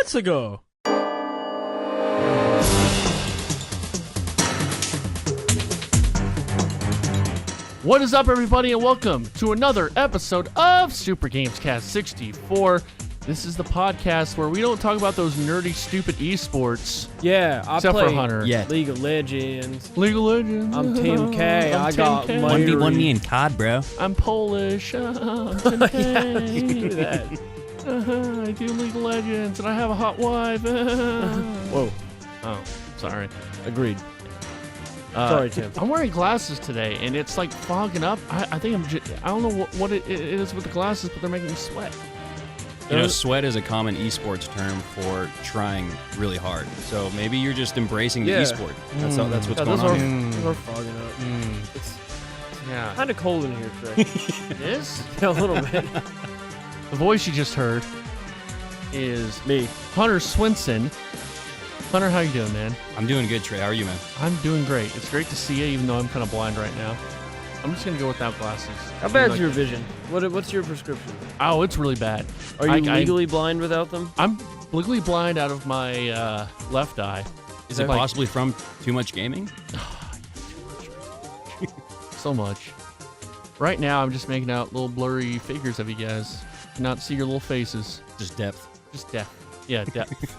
minutes ago. What is up, everybody, and welcome to another episode of Super GamesCast 64. This is the podcast where we don't talk about those nerdy, stupid esports. Yeah, I except play for Hunter. League of Legends. League of Legends. I'm Team K. I got K. money. 1v1 me and COD, bro. I'm Polish. I'm Team K. You do that. I do League of Legends, and I have a hot wife. Whoa. Oh, sorry. Agreed. Sorry, Tim. I'm wearing glasses today, and it's like fogging up. I think I don't know what it is with the glasses, but they're making me sweat. You know, sweat is a common esports term for trying really hard. So maybe you're just embracing the esport. That's what's going on. Those are fogging up. It's Yeah. kind of cold in here, Trey. It is? Yeah, a little bit. The voice you just heard is Me. Hunter Swennson. Hunter, how you doing, man? I'm doing good, Trey. How are you, man? I'm doing great. It's great to see you, even though I'm kind of blind right now. I'm just going to go without glasses. How bad's your vision? What's your prescription? Oh, it's really bad. Are you legally blind without them? I'm legally blind out of my left eye. Is it possibly from too much gaming? So much. Right now, I'm just making out little blurry figures of you guys. Cannot see your little faces. Just depth. Just depth. Yeah, depth.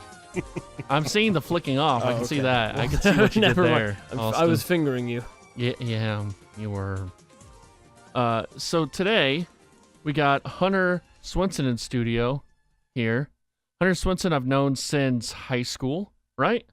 I'm seeing the flicking off. I can see okay. that. I can see what you did there. I was fingering you. Yeah, you were. So today, we got Hunter Swennson in studio here. Hunter Swennson I've known since high school, right?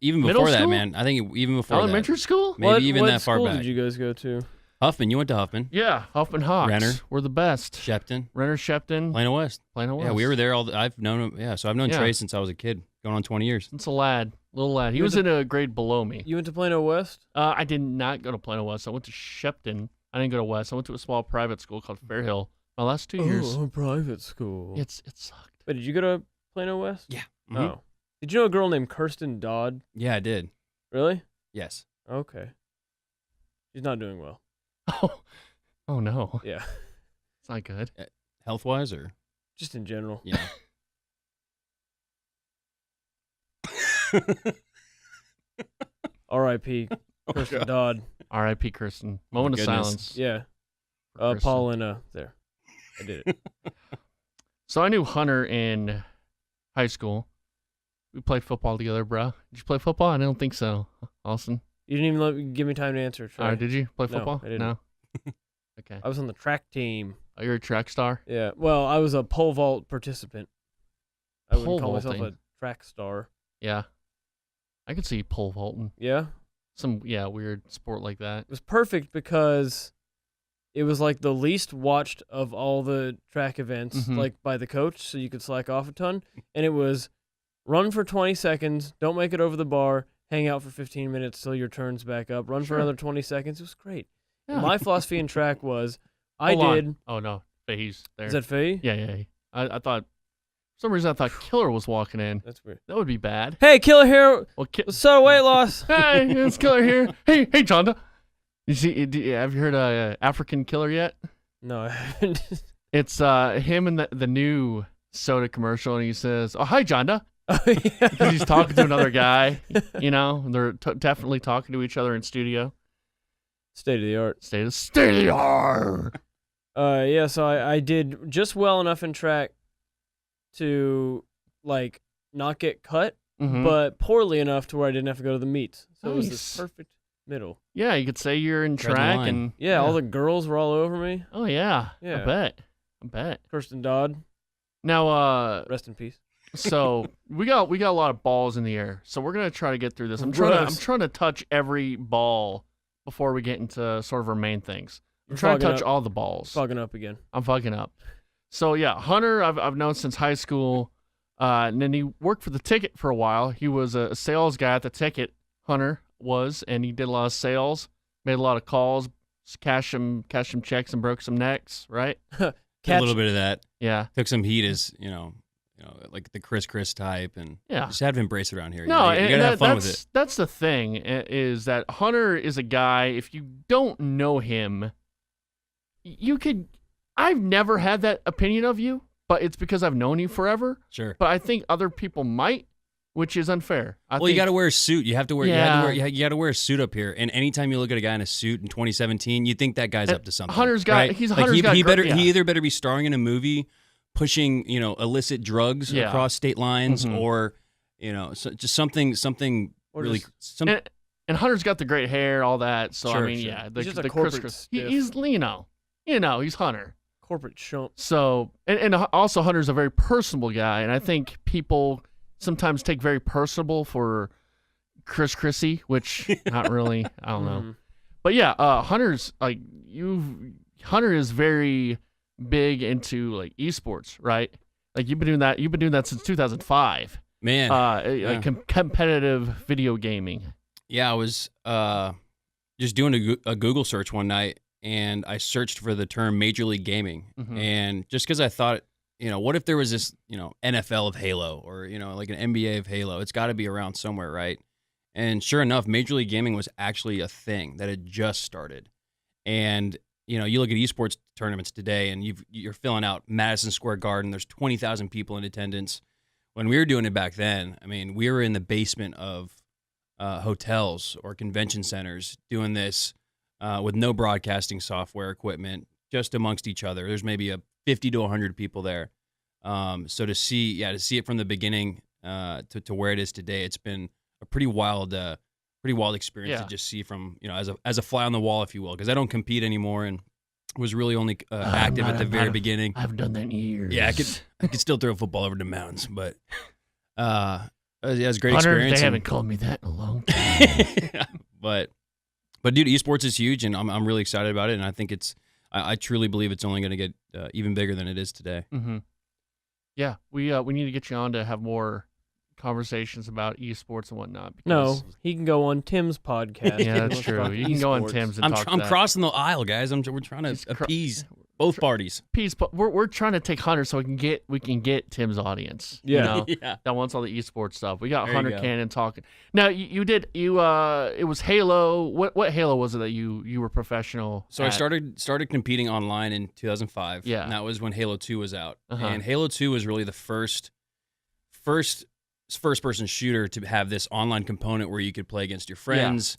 Even Middle before that, school? man. I think even before Elementary school? Maybe even what that far school back. did you guys go to? Huffman. You went to Huffman. Yeah, Huffman Hawks. Renner. We're the best. Shepton. Renner, Shepton, Plano West. Plano West. Yeah, we were there all. I've known him. Yeah, so I've known Trey since I was a kid, going on 20 years. It's a lad, little lad. He You was went in a grade below me. You went to Plano West? I did not go to Plano West. I went to Shepton. I didn't go to West. I went to a small private school called Fairhill. My last 2 years. Oh, private school. It sucked. Wait, did you go to Plano West? Yeah. Oh. Did you know a girl named Kirsten Dodd? Yeah, I did. Really? Yes. Okay. She's not doing well. Oh no. Yeah. It's not good. Health wise, or Just in general. yeah. R.I.P. Kirsten Dodd. R.I.P. Kirsten. Moment of goodness. silence. Yeah. for Kirsten. Paul and there. I did it. So I knew Hunter in high school. We played football together, bro. Did you play football? I don't think so. Austin. You didn't even give me time to answer, Trey. Did you play No, football? I didn't. No. Okay. I was on the track team. Oh, you're a track star? Yeah. Well, I was a pole vault participant. I wouldn't Pole call myself a vaulting. track star. Yeah. I could see pole vaulting. Yeah. Some weird sport like that. It was perfect because it was like the least watched of all the track events, Mhm. like by the coach, so you could slack off a ton. And it was run for 20 seconds, don't make it over the bar, hang out for 15 minutes till your turn's back up, run for Sure. another 20 seconds. It was great. Yeah. And my philosophy in track was Hold on. did. Oh no, Fahey's there. Is that Faye? Yeah. I thought for some reason I thought Killer was walking in. That's weird. That would be bad. Hey, Killer here. Well, So weight loss. hey, it's Killer here. Hey, Jonda. You see? Have you heard African Killer yet? No, I haven't. It's him in the new soda commercial, and he says, "Oh, hi, Jonda," Oh, yeah. because he's talking to another guy. You know, and they're definitely talking to each other in studio. State of the art. State of the art. Yeah, so I did just well enough in track to like not get cut, Mhm. but poorly enough to where I didn't have to go to the meets. So it was Nice. this perfect middle. Yeah, you could say you're in Tread the track, line. and Yeah, all the girls were all over me. oh yeah, Yeah. I bet. Kirsten Dodd, Now, rest in peace. so we got a lot of balls in the air, so we're gonna try to get through this. I'm trying to touch every ball before we get into sort of our main things. I'm trying to touch all the balls. Fogging up again. I'm fucking up. So yeah, Hunter, I've known since high school, and then he worked for the ticket for a while. He was a sales guy at the ticket. Hunter was, and he did a lot of sales, made a lot of calls, cashed some checks, and broke some necks. Right? A little bit of that. Yeah. Took some heat as like the Chris type, and Yeah. just had to embrace it around here. No, you and gotta have fun with it. That's the thing, is that Hunter is a guy, if you don't know him, I've never had that opinion of you, but it's because I've known you forever. Sure. But I think other people might, which is unfair. You got to wear a suit. You have to wear. Yeah. You got to wear a suit up here. And anytime you look at a guy in a suit in 2017, you think that guy's up to something. Hunter's got. Right? He's like Hunter's got. He either better be starring in a movie, pushing illicit drugs across state lines, or just something or really. just, and Hunter's got the great hair, all that. So sure, I mean, sure. yeah, he's just a corporate stiff. He's he's Hunter. Corporate chump. So and also Hunter's a very personable guy, and I think people sometimes take very personable for Chrissy, which not really. I don't know. But yeah, Hunter's Hunter is very big into like esports, right? Like you've been doing that since 2005. Man, like competitive video gaming. Yeah, I was just doing a Google search one night, and I searched for the term Major League Gaming, and just because I thought, what if there was this, NFL of Halo, or like an NBA of Halo? It's got to be around somewhere, right? And sure enough, Major League Gaming was actually a thing that had just started, and you look at esports tournaments today, and you're filling out Madison Square Garden. There's 20,000 people in attendance. When we were doing it back then, I mean, we were in the basement of hotels or convention centers doing this with no broadcasting software equipment, just amongst each other. There's maybe 50 to 100 people there. So to see it from the beginning to where it is today, it's been a pretty wild experience to just see from as a fly on the wall, if you will, because I don't compete anymore and was really only active at the very beginning. I've done that in years. Yeah, I could still throw a football over the mountains, but it was a great Hunter, experience. They haven't called me that in a long time. but dude, esports is huge, and I'm really excited about it, and I think I truly believe it's only going to get even bigger than it is today. Yeah, we need to get you on to have more conversations about esports and whatnot. No, he can go on Tim's podcast. Yeah, that's true. You can go on Tim's and talk. I'm crossing the aisle, guys. We're trying to appease both parties. But we're trying to take Hunter so we can get Tim's audience. Yeah, that wants all the esports stuff. We got Hunter Cannon talking. Now it was Halo. What Halo was it that you were professional? So I started competing online in 2005. Yeah, and that was when Halo 2 was out. And Halo 2 was really the first-person shooter to have this online component where you could play against your friends,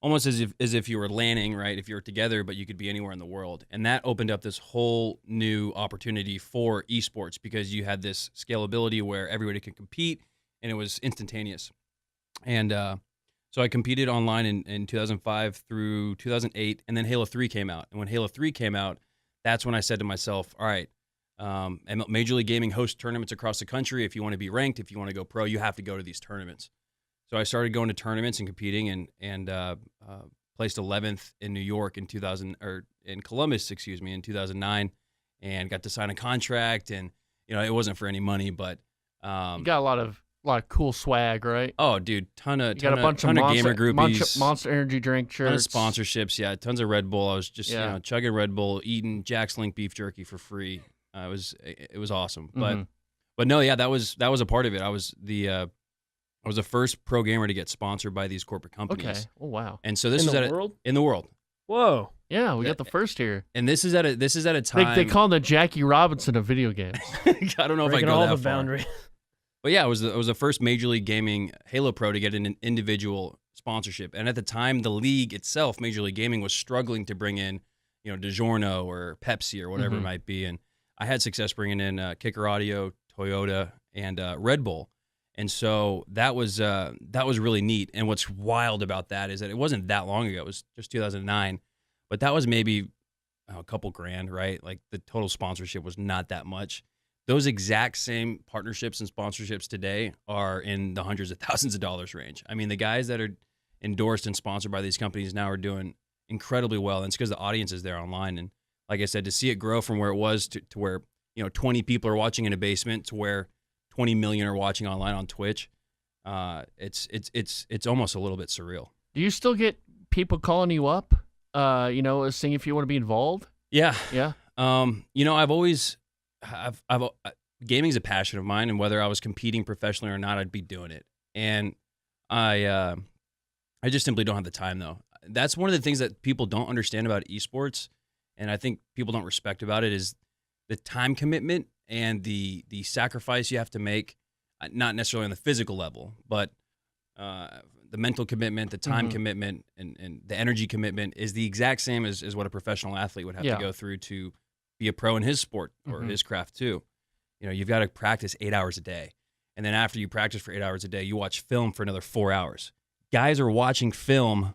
almost as if you were LANing, right? If you were together, but you could be anywhere in the world. And that opened up this whole new opportunity for esports because you had this scalability where everybody could compete, and it was instantaneous. And so I competed online in 2005 through 2008, and then Halo 3 came out. And when Halo 3 came out, that's when I said to myself, all right, and Major League Gaming hosts tournaments across the country. If you want to be ranked, if you want to go pro, you have to go to these tournaments. So I started going to tournaments and competing, and placed 11th in New York in Columbus, in 2009, and got to sign a contract. And it wasn't for any money, but you got a lot of cool swag, right? Oh, dude, ton of gamer groupies, Monster Energy drink shirts, tons of sponsorships. Yeah, tons of Red Bull. I was just chugging Red Bull, eating Jack's Link beef jerky for free. It was awesome, but no, yeah, that was a part of it. I was the first pro gamer to get sponsored by these corporate companies. Okay. Oh wow. And so this was in the world. Whoa. Yeah, we got the first here. And this is at a time they call him the Jackie Robinson of video games. I don't know if I go all that the far. boundary. But yeah, it was the first Major League Gaming Halo Pro to get an individual sponsorship. And at the time, the league itself, Major League Gaming, was struggling to bring in, DiGiorno or Pepsi or whatever it might be. And I had success bringing in Kicker Audio, Toyota, and Red Bull. And so that was really neat. And what's wild about that is that it wasn't that long ago. It was just 2009. But that was maybe a couple grand, right? Like the total sponsorship was not that much. Those exact same partnerships and sponsorships today are in the hundreds of thousands of dollars range. I mean, the guys that are endorsed and sponsored by these companies now are doing incredibly well. And it's because the audience is there online. And like I said, to see it grow from where it was to where 20 people are watching in a basement to where 20 million are watching online on Twitch, it's almost a little bit surreal. Do you still get people calling you up, saying if you want to be involved? Yeah. Yeah. Gaming's a passion of mine, and whether I was competing professionally or not, I'd be doing it. And I just simply don't have the time, though. That's one of the things that people don't understand about esports, and I think people don't respect about it, is the time commitment and the sacrifice you have to make, not necessarily on the physical level, but the mental commitment, the time commitment, and the energy commitment is the exact same as what a professional athlete would have to go through to be a pro in his sport or his craft too. You've got to practice 8 hours a day. And then after you practice for 8 hours a day, you watch film for another 4 hours. Guys are watching film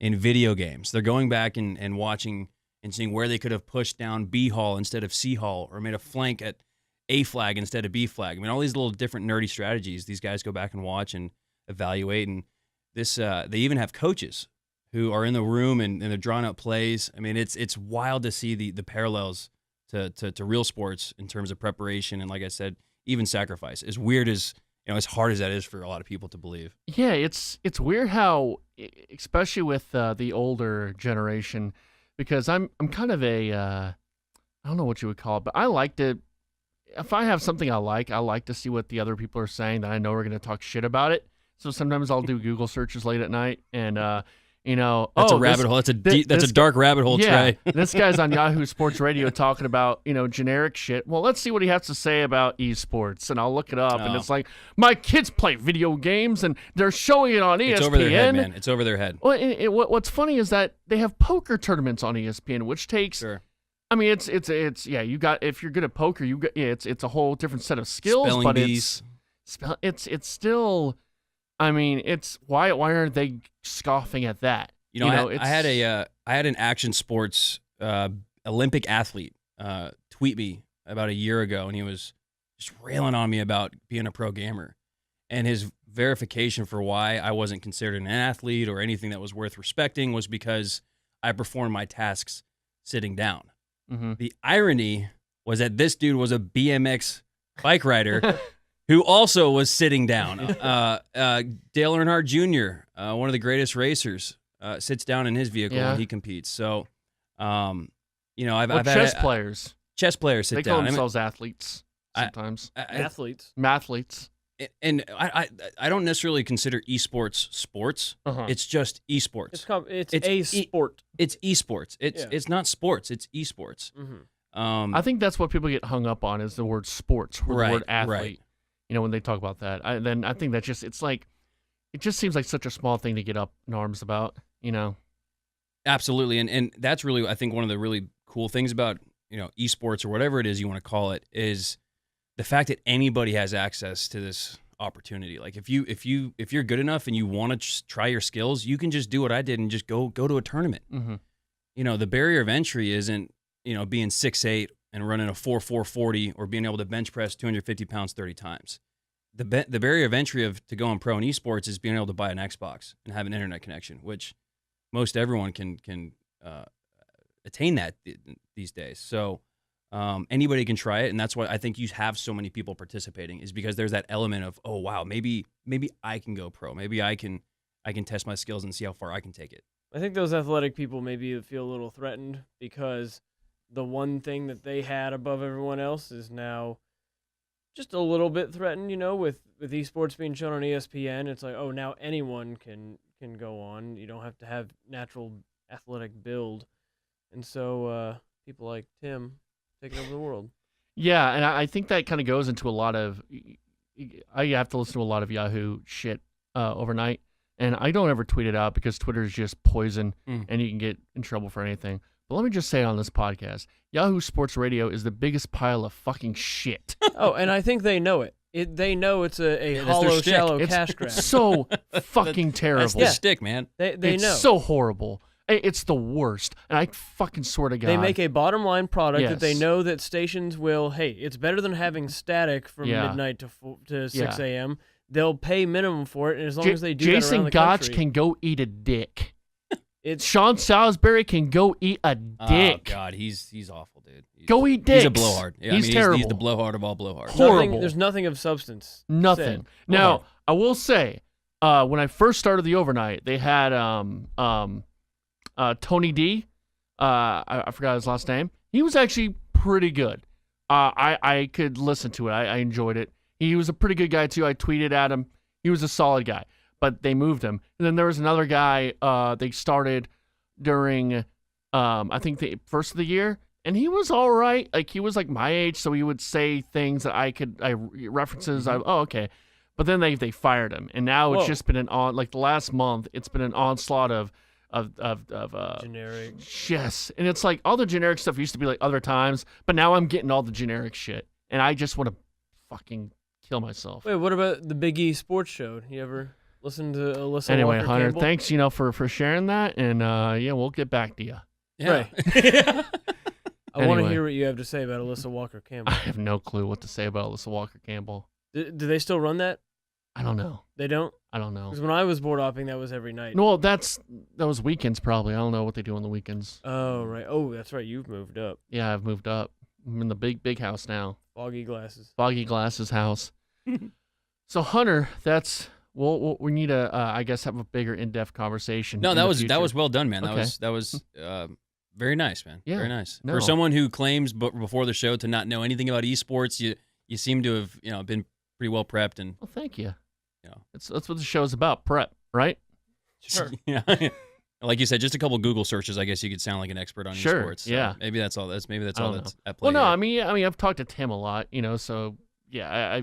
in video games. They're going back and watching and seeing where they could have pushed down B hall instead of C hall, or made a flank at A flag instead of B flag. I mean, all these little different nerdy strategies these guys go back and watch and evaluate. And this, they even have coaches who are in the room and they're drawing out plays. I mean, it's wild to see the parallels to real sports in terms of preparation and, like I said, even sacrifice. As weird as, as hard as that is for a lot of people to believe. Yeah, it's weird how, especially with the older generation, because I'm kind of a I don't know what you would call it, but I like to, if I have something I like to see what the other people are saying that I know are going to talk shit about it. So sometimes I'll do Google searches late at night and that's a rabbit hole. That's a dark rabbit hole, Trey. This guy's on Yahoo Sports Radio talking about, generic shit. Well, let's see what he has to say about esports. And I'll look it up. And it's like, my kids play video games and they're showing it on ESPN. It's over their head, man. It's over their head. Well, what's funny is that they have poker tournaments on ESPN, which takes, sure. I mean, it's you got, if you're good at poker, it's a whole different set of skills. Spelling but bees. It's still, I mean, it's why aren't they scoffing at that? I had an action sports Olympic athlete tweet me about a year ago, and he was just railing on me about being a pro gamer, and his verification for why I wasn't considered an athlete or anything that was worth respecting was because I performed my tasks sitting down. Mm-hmm. The irony was that this dude was a BMX bike rider who also was sitting down. Dale Earnhardt Jr., one of the greatest racers, sits down in his vehicle when he competes. So, I've had players. Chess players sit down. They call themselves athletes sometimes. Mathletes. And I don't necessarily consider esports sports. Uh-huh. It's just esports. It's a sport. It's esports. It's not sports. It's esports. Mm-hmm. I think that's what people get hung up on is the word sports or the word athlete. Right. When they talk about that, then I think that it just seems like such a small thing to get up in arms about, Absolutely. And that's really, I think, one of the really cool things about, esports or whatever it is you want to call it is the fact that anybody has access to this opportunity. Like if you're good enough and you want to try your skills, you can just do what I did and just go to a tournament. Mm-hmm. The barrier of entry isn't, being 6'8" and running a 4.40 or being able to bench press 250 pounds 30 times. The barrier of entry to going pro in esports is being able to buy an Xbox and have an internet connection, which most everyone can attain that these days. So anybody can try it, and that's why I think you have so many people participating is because there's that element of, oh wow, maybe I can go pro, maybe I can test my skills and see how far I can take it. I think those athletic people maybe feel a little threatened because the one thing that they had above everyone else is now just a little bit threatened, with esports being shown on ESPN. It's like, oh, now anyone can go on. You don't have to have natural athletic build. And so people like Tim taking over the world. Yeah, and I think that kind of goes into a lot of, I have to listen to a lot of Yahoo shit overnight, and I don't ever tweet it out because Twitter is just poison, and you can get in trouble for anything. But let me just say on this podcast, Yahoo Sports Radio is the biggest pile of fucking shit. Oh, and I think they know it. They know it's a hollow, shallow cash grab. It's so fucking terrible. That's the stick, man. They it's know. So horrible. It's the worst. And I fucking swear to God. They make a bottom line product that they know that stations will, hey, it's better than having static from midnight to 6 a.m. They'll pay minimum for it, and as long as they do Jason that around the country, can go eat a dick. Sean Salisbury can go eat a dick. Oh, God, he's awful, dude. Go eat dicks. He's a blowhard. Yeah, he's terrible. He's the blowhard of all blowhards. Horrible. There's nothing of substance. Nothing. Said. Now, I will say, when I first started the overnight, they had Tony D. I forgot his last name. He was actually pretty good. I could listen to it. I enjoyed it. He was a pretty good guy, too. I tweeted at him. He was a solid guy. But they moved him. And then there was another guy they started during, I think, the first of the year, And he was all right. Like, he was like my age, so he would say things that references. Okay. But then they fired him, and now it's just been the last month, it's been an onslaught of generic. Yes, and it's like all the generic stuff used to be like other times, but now I'm getting all the generic shit, and I just want to fucking kill myself. Wait, what about the Big E Sports Show? You ever listen to Alyssa Anyway, Walker Hunter, Campbell? thanks, for sharing that, and we'll get back to you. Yeah. Right. I want to Anyway. hear what you have to say about Alyssa Walker Campbell. I have no clue what to say about Alyssa Walker Campbell. Do they still run that? I don't know. They don't? I don't know. Because when I was board hopping, that was every night. No, that was weekends probably. I don't know what they do on the weekends. Oh, right. Oh, that's right. You've moved up. Yeah, I've moved up. I'm in the big house now. Foggy glasses. Foggy Glasses house. So Hunter, we need to I guess have a bigger in-depth conversation. No, in that the was future. well done, man. Okay. That was very nice, man. Yeah. Very nice. No. For someone who claims before the show to not know anything about esports, you seem to have been pretty well prepped and Well, thank you. Yeah. That's what the show's about, prep, right? Sure. Yeah. Like you said, just a couple Google searches, I guess you could sound like an expert on Sure, esports. So yeah. Maybe that's all. That's I all don't that's at Well, play. no, here. I mean, I've talked to Tim a lot, so yeah,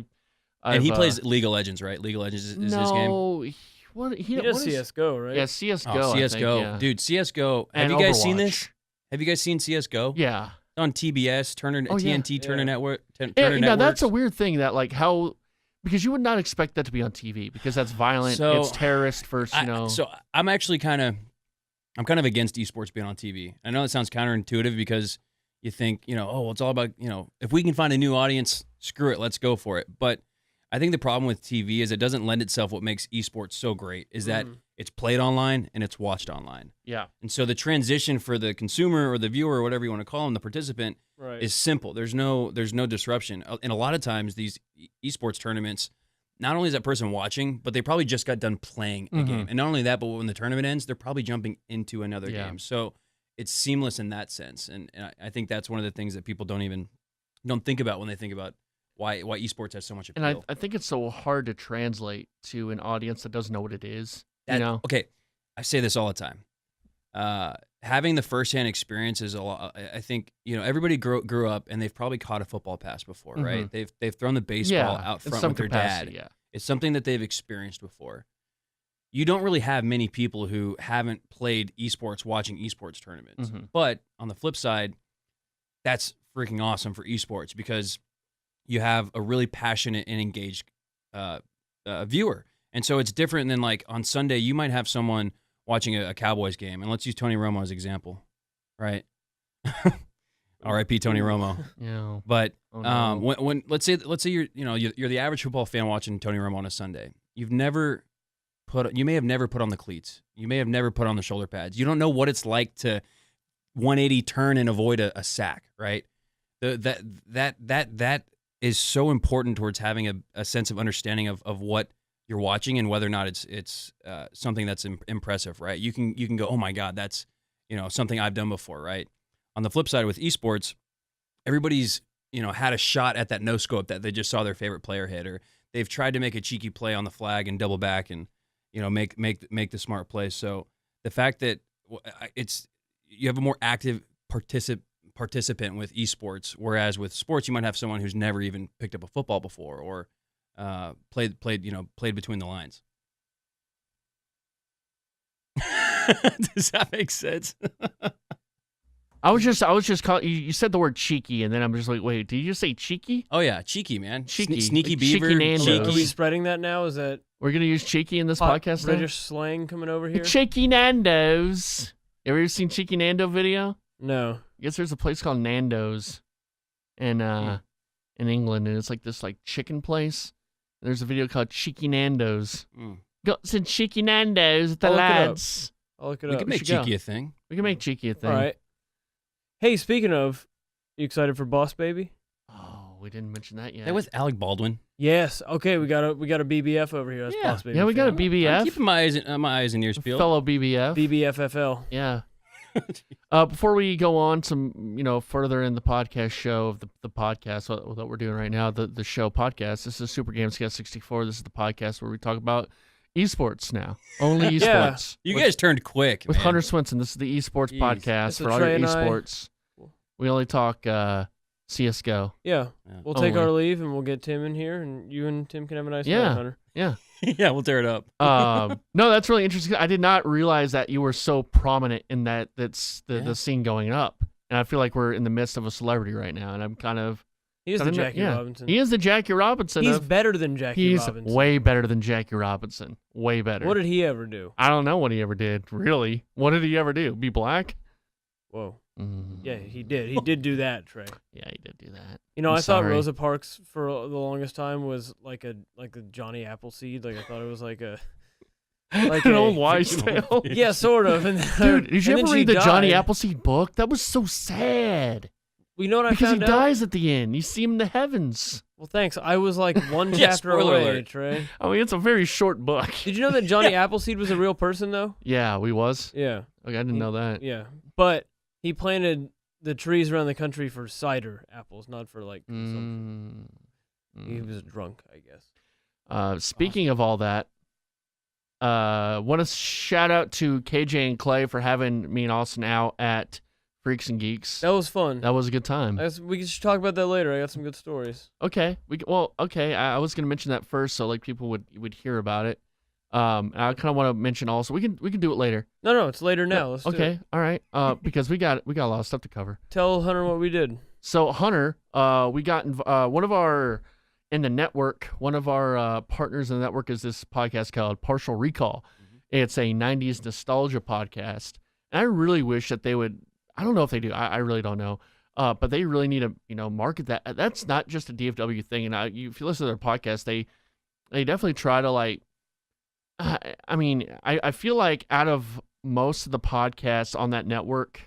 And he I've, plays League of Legends, right? League of Legends is his game. No, He does CSGO, right? Yeah, CS:GO. Oh, I CS:GO, think, yeah. dude. CS:GO. Have And you guys seen Overwatch. this? Have you guys seen CS:GO? Yeah. It's on TBS, Turner, Oh, yeah. TNT, Turner Yeah. Network. Turner Yeah, Networks. that's a weird thing that because you would not expect that to be on TV because that's violent. So, it's terrorist first, So I'm actually kind of against esports being on TV. I know that sounds counterintuitive because you think, it's all about, if we can find a new audience, screw it, let's go for it. But I think the problem with TV is it doesn't lend itself. What makes esports so great is that it's played online and it's watched online. Yeah. And so the transition for the consumer or the viewer or whatever you want to call them, the participant, Right. is simple. There's no disruption. And a lot of times these esports tournaments, not only is that person watching, but they probably just got done playing a game. And not only that, but when the tournament ends, they're probably jumping into another game. So it's seamless in that sense. And I think that's one of the things that people don't think about when they think about why esports has so much appeal. And I think it's so hard to translate to an audience that doesn't know what it is. Okay, I say this all the time. Having the firsthand experience is a lot. I think everybody grew up and they've probably caught a football pass before, right? They've thrown the baseball out in front some with their capacity, dad. Yeah. It's something that they've experienced before. You don't really have many people who haven't played esports watching esports tournaments. But on the flip side, that's freaking awesome for esports because you have a really passionate and engaged viewer. And so it's different than like on Sunday, you might have someone watching a Cowboys game. And let's use Tony Romo as an example, right? R.I.P. Tony Romo. Yeah. But no. when let's say you're the average football fan watching Tony Romo on a Sunday. You may have never put on the cleats. You may have never put on the shoulder pads. You don't know what it's like to 180 turn and avoid a sack, right? That is so important towards having a sense of understanding of what you're watching and whether or not it's something that's impressive, right? You can go, oh my God, that's something I've done before, right? On the flip side with esports, everybody's had a shot at that no scope that they just saw their favorite player hit, or they've tried to make a cheeky play on the flag and double back and make the smart play. So the fact that you have a more active participant with esports, whereas with sports you might have someone who's never even picked up a football before or played between the lines. Does that make sense? I was just calling. You said the word cheeky, and then I'm just like, wait, did you just say cheeky? Oh yeah, cheeky man, Cheeky. sneaky Like beaver, cheeky Nando's. Are we spreading that now? Is that We're gonna use cheeky in this podcast now? British slang coming over here? Cheeky Nando's. Ever seen Cheeky Nando video? No. I guess there's a place called Nando's in England, and it's like this chicken place. There's a video called Cheeky Nando's. Got some Cheeky Nando's with the I'll look it up. lads. I'll look it We up. could make should go. cheeky a thing. We can make cheeky a thing. All right. Hey, speaking of, you excited for Boss Baby? Oh, we didn't mention that yet. That with Alec Baldwin. Yes. Okay, we got a BBF over here. That's Yeah. Boss Baby. Yeah, we got a fan. I'm BBF. keeping my eyes and ears peeled. Fellow BBF. BBFFL. Yeah. Before we go on some, further in the podcast show of the podcast that we're doing right now, the show podcast, this is Super GamesCast 64. This is the podcast where we talk about esports now. Only esports. You guys turned quick, With man. Hunter Swennson. This is the esports Jeez. podcast It's a for all Trey your and I. esports. We only talk CS:GO. Yeah. We'll take Only. our leave and we'll get Tim in here, and you and Tim can have a nice Yeah. night, Hunter. Yeah. Yeah, we'll tear it up. No, that's really interesting. I did not realize that you were so prominent in that's the scene going up. And I feel like we're in the midst of a celebrity right now, and I'm kind of... He is the Jackie Robinson. He is the Jackie Robinson. He's better than Jackie Robinson. He's way better than Jackie Robinson. Way better. What did he ever do? I don't know what he ever did, really. What did he ever do? Be black? Whoa. Yeah, he did. He did do that, Trey. Yeah, he did do that. You know, I'm I thought sorry. Rosa Parks for the longest time was like a Johnny Appleseed. Like I thought it was like a an old wives' tale. Yeah, sort of. And Dude, did you and ever then read she the Johnny died. Appleseed book? That was so sad. You know what I Because he found out? dies at the end. You see him in the heavens. Well, thanks. I was like one Yeah, chapter spoiler away, alert. Trey. I mean, it's a very short book. Did you know that Johnny Appleseed was a real person, though? Yeah, we was. Yeah. Okay, I didn't know that. Yeah. But he planted the trees around the country for cider apples, not for like consumption. He was drunk, I guess. Speaking of all that, want to shout out to KJ and Clay for having me and Austin out at Freaks and Geeks. That was fun. That was a good time. We should talk about that later. I got some good stories. Okay. I was gonna mention that first, so like people would hear about it. I kind of want to mention also we can do it later. No, it's later now. Let's do it. Okay. All right. Because we got a lot of stuff to cover. Tell Hunter what we did. So Hunter, we got one of our partners in the network is this podcast called Partial Recall. It's a 90s nostalgia podcast. And I really wish that they would, I don't know if they do, I really don't know, but they really need to, market that. That's not just a DFW thing. And if you listen to their podcast, they definitely try to like, I feel like out of most of the podcasts on that network,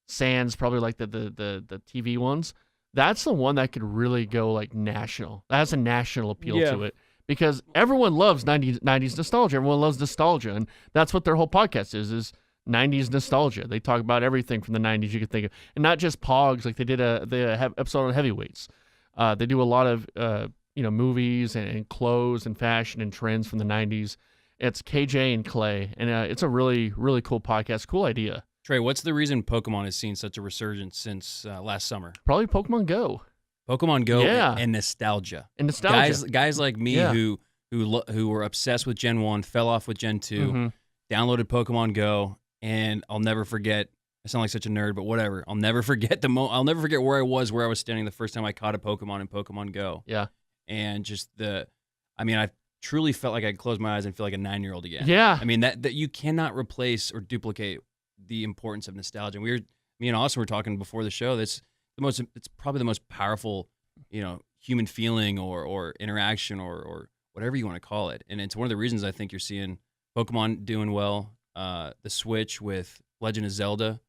sans probably like the TV ones, that's the one that could really go like national. That has a national appeal to it because everyone loves 90s nostalgia. Everyone loves nostalgia, and that's what their whole podcast is 90s nostalgia. They talk about everything from the 90s you could think of, and not just Pogs. Like they did the episode on heavyweights. They do a lot of movies and clothes and fashion and trends from the 90s. It's KJ and Clay, and it's a really, really cool podcast. Cool idea. Trey, what's the reason Pokemon has seen such a resurgence since last summer? Probably Pokemon Go. Pokemon Go Yeah. and nostalgia. And nostalgia. Guys like me who were obsessed with Gen 1, fell off with Gen 2, downloaded Pokemon Go, and I'll never forget. I sound like such a nerd, but whatever. I'll never forget I'll never forget where I was standing the first time I caught a Pokemon in Pokemon Go. Yeah. And just I truly felt like I could close my eyes and feel like a 9-year-old again. Yeah. I mean that you cannot replace or duplicate the importance of nostalgia. Me and Austin were talking before the show. It's probably the most powerful, human feeling or interaction or whatever you want to call it. And it's one of the reasons I think you're seeing Pokemon doing well. The Switch with Legend of Zelda,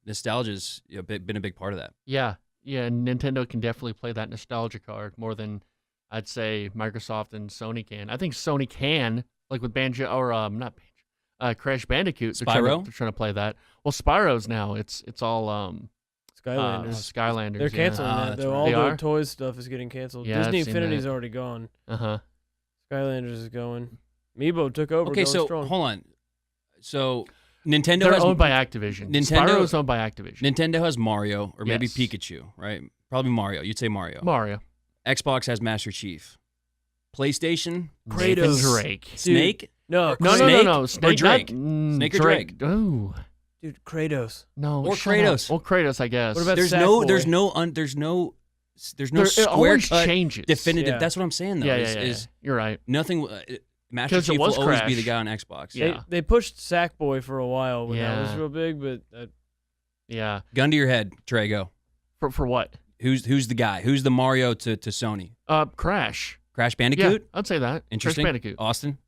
nostalgia's been a big part of that. Yeah. Nintendo can definitely play that nostalgia card more than I'd say Microsoft and Sony can. I think Sony can, like with Banjo or not Banjo, Crash Bandicoot. Spyro? They're trying to play that. Well, Spyro's now. It's all Skylanders. Skylanders. They're canceling that. that's right. All They the are? toys stuff is getting canceled. Yeah, I've Disney seen Infinity's that. already gone. Uh-huh. Skylanders is going. Meebo took over. Okay, going so strong. hold on. So Nintendo They're has owned by Activision. Spyro's owned by Activision. Nintendo has Mario or maybe Yes. Pikachu, right? Probably Mario. You'd say Mario. Mario. Xbox has Master Chief. PlayStation, Nathan Kratos. Drake. Snake. No, No, Snake no. or Snake, Drake? not- Snake or Drake? Oh, dude, Kratos. no. Or shut Kratos. up. Or Kratos, I guess. What about There's Sackboy? no It square always cut changes. definitive. Yeah. That's what I'm saying though. Yeah, is You're right. nothing. Master 'Cause it Chief will was always be Crash. the guy on Xbox. Yeah. They pushed Sackboy for a while when that was Yeah. real big, but Yeah. Gun to your head, Trey. Go. For what? Who's the guy? Who's the Mario to Sony? Crash. Crash Yeah, Bandicoot. I'd say that. Interesting. Crash Bandicoot. Austin.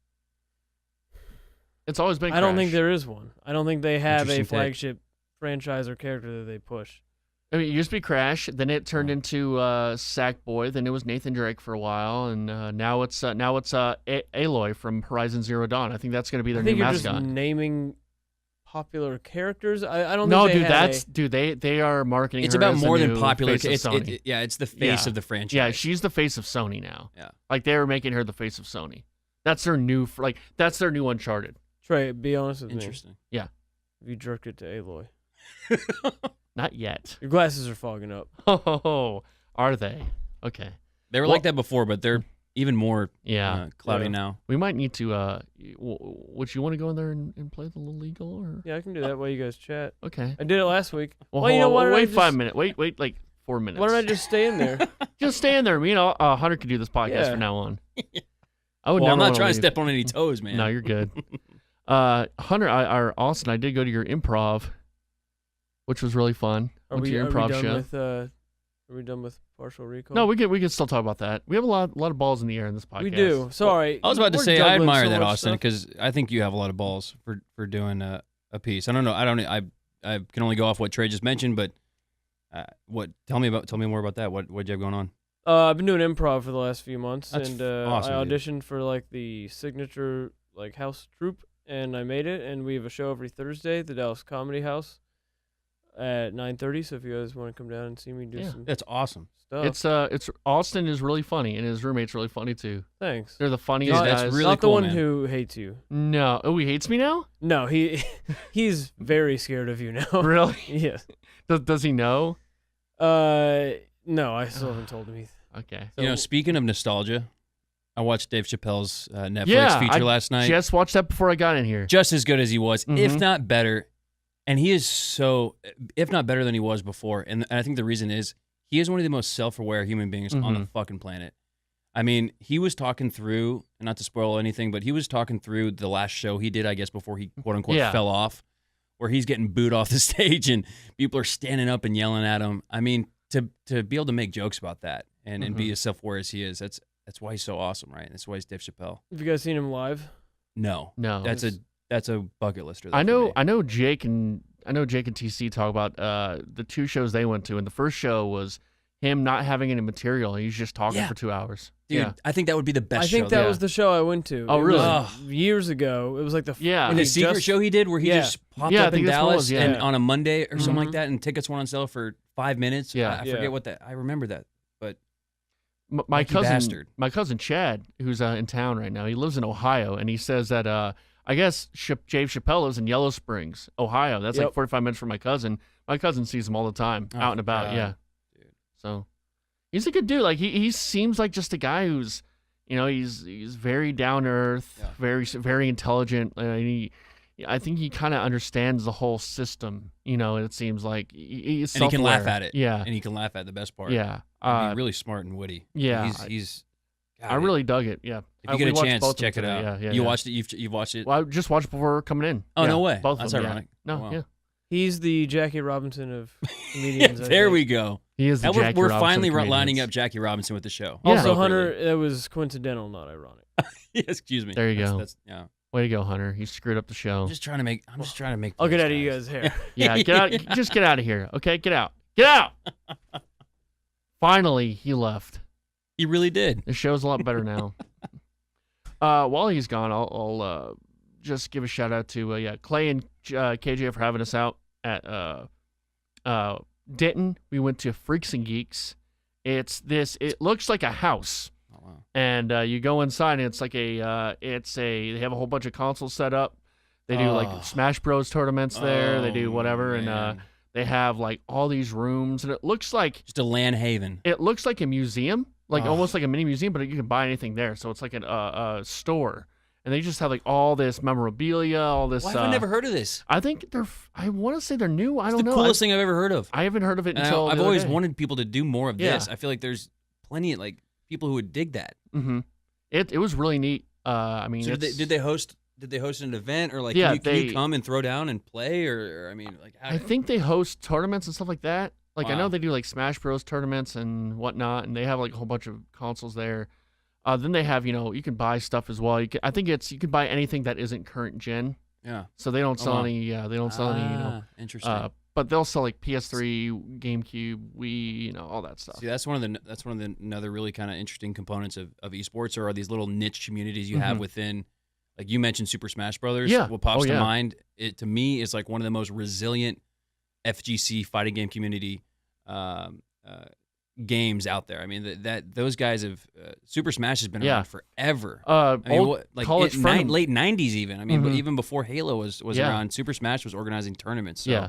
It's always been I don't Crash. think there is one. I don't think they have a Interesting pick. flagship franchise or character that they push. I mean, it used to be Crash, then it turned into Sackboy, then it was Nathan Drake for a while, and now it's Aloy from Horizon Zero Dawn. I think that's going to be their I think new you're mascot. just naming popular characters. I don't. No, think they dude, have they are marketing. It's her about as the more than new popular. face of Sony. It's the face Yeah. of the franchise. Yeah, she's the face of Sony now. Yeah. Like they were making her the face of Sony. That's their new that's their new Uncharted. Trey, be honest with Interesting. me. You jerked it to Aloy. Not yet. Your glasses are fogging up. Oh, are they? Okay. They were like that before, but they're even more cloudy now. We might need to. Would you want to go in there and play the little eagle? Or? Yeah, I can do that while you guys chat. Okay. I did it last week. Well, you know what? Wait 5 minutes. Wait, like 4 minutes. Why don't I just stay in there? Just stay in there. You know, Hunter could do this podcast from now on. I'm not trying to step on any toes, man. No, you're good. Hunter, Austin, I did go to your improv, which was really fun. Went to your improv show. Are we done with partial recall? No, we can still talk about that. We have a lot of balls in the air in this podcast. We do. Sorry. I was about to say I admire that, Austin, because I think you have a lot of balls for doing a piece. I don't know. I can only go off what Trey just mentioned, but tell me more about that. What do you have going on? I've been doing improv for the last few months, and awesome, I auditioned for like the signature house troupe, and I made it. And we have a show every Thursday at the Dallas Comedy House at 9:30. So if you guys want to come down and see me do some, that's awesome stuff. It's Austin is really funny, and his roommate's really funny too. Thanks. They're the funniest Dude, guys. that's really not cool, the one man. who hates you. No, he hates me now. No, he's very scared of you now. Really? Yes. Does he know? No, I still haven't told him. Okay. So, speaking of nostalgia, I watched Dave Chappelle's Netflix feature last night. Just watched that before I got in here. Just as good as he was, if not better. And he is if not better than he was before. And I think the reason is he is one of the most self-aware human beings on the fucking planet. I mean, he was talking through, not to spoil anything, but he was talking through the last show he did, I guess, before he quote-unquote fell off, where he's getting booed off the stage and people are standing up and yelling at him. I mean, to be able to make jokes about that and be as self-aware as he is, that's why he's so awesome, right? That's why he's Dave Chappelle. Have you guys seen him live? No. That's a bucket lister. I know Jake and TC talk about the two shows they went to, and the first show was him not having any material. He's just talking for 2 hours. Dude, I think that would be the best show. I think that was the show I went to. Oh, really? Years ago. It was like the secret show he did where he just popped up in Dallas and on a Monday or something like that, and tickets went on sale for 5 minutes. I forget what that. I remember that, but my cousin Chad, who's in town right now, he lives in Ohio, and he says that I guess Dave Chappelle lives in Yellow Springs, Ohio. That's like 45 minutes from my cousin. My cousin sees him all the time, out and about. Yeah. Dude. So he's a good dude. Like he seems like just a guy who's, he's very down to earth, very very intelligent. I think he kind of understands the whole system. It seems like he's and he can laugh at it. Yeah, and he can laugh at the best part. Yeah, he's really smart and witty. Yeah, he's. God, I really dug it. Yeah, if you get a chance, check it out. Yeah, you watched it. You've watched it. Well, I just watched it before coming in. Oh no way! Both That's of them, ironic. No, wow. yeah. He's the Jackie Robinson of comedians. There we go. He is the Jackie we're Robinson finally of comedians. lining up Jackie Robinson with the show. Yeah. Also, Hunter, it was coincidental, not ironic. Yes, excuse me. There you go. That's Way to go, Hunter. You screwed up the show. I'm just trying to make. I'll get out of you guys' hair. Yeah, get out. Just get out of here. Okay, get out. Get out. Finally, he left. He really did. The show's a lot better now. While he's gone, I'll just give a shout out to Clay and KJ for having us out at Denton. We went to Freaks and Geeks. It looks like a house. Oh, wow. And you go inside and it's like they have a whole bunch of consoles set up. They do like Smash Bros tournaments there. They do whatever. Man. And they have like all these rooms and it looks like just a LAN haven. It looks like a museum. Like almost like a mini museum, but you can buy anything there. So it's like a store, and they just have like all this memorabilia, all this. Well, I've never heard of this. I think I want to say they're new. I don't know. It's the coolest thing I've ever heard of. I haven't heard of it until. I've always wanted people to do more of this. I feel like there's plenty of people who would dig that. Mm-hmm. It was really neat. I mean, so did they host an event or can you come and throw down and play or I mean I think they host tournaments and stuff like that. Like, wow. I know they do, like, Smash Bros. Tournaments and whatnot, and they have, like, a whole bunch of consoles there. Then they have, you can buy stuff as well. I think you can buy anything that isn't current gen. Yeah. So they don't sell any, interesting. But they'll sell, like, PS3, GameCube, Wii, all that stuff. See, that's one of the another really kind of interesting components of esports are these little niche communities you have within, like you mentioned Super Smash Brothers. Yeah. What pops to mind, to me, is like one of the most resilient FGC fighting game community games out there. I mean, those guys have Super Smash has been around forever. College late '90s even. I mean, but even before Halo was around, Super Smash was organizing tournaments. So. Yeah,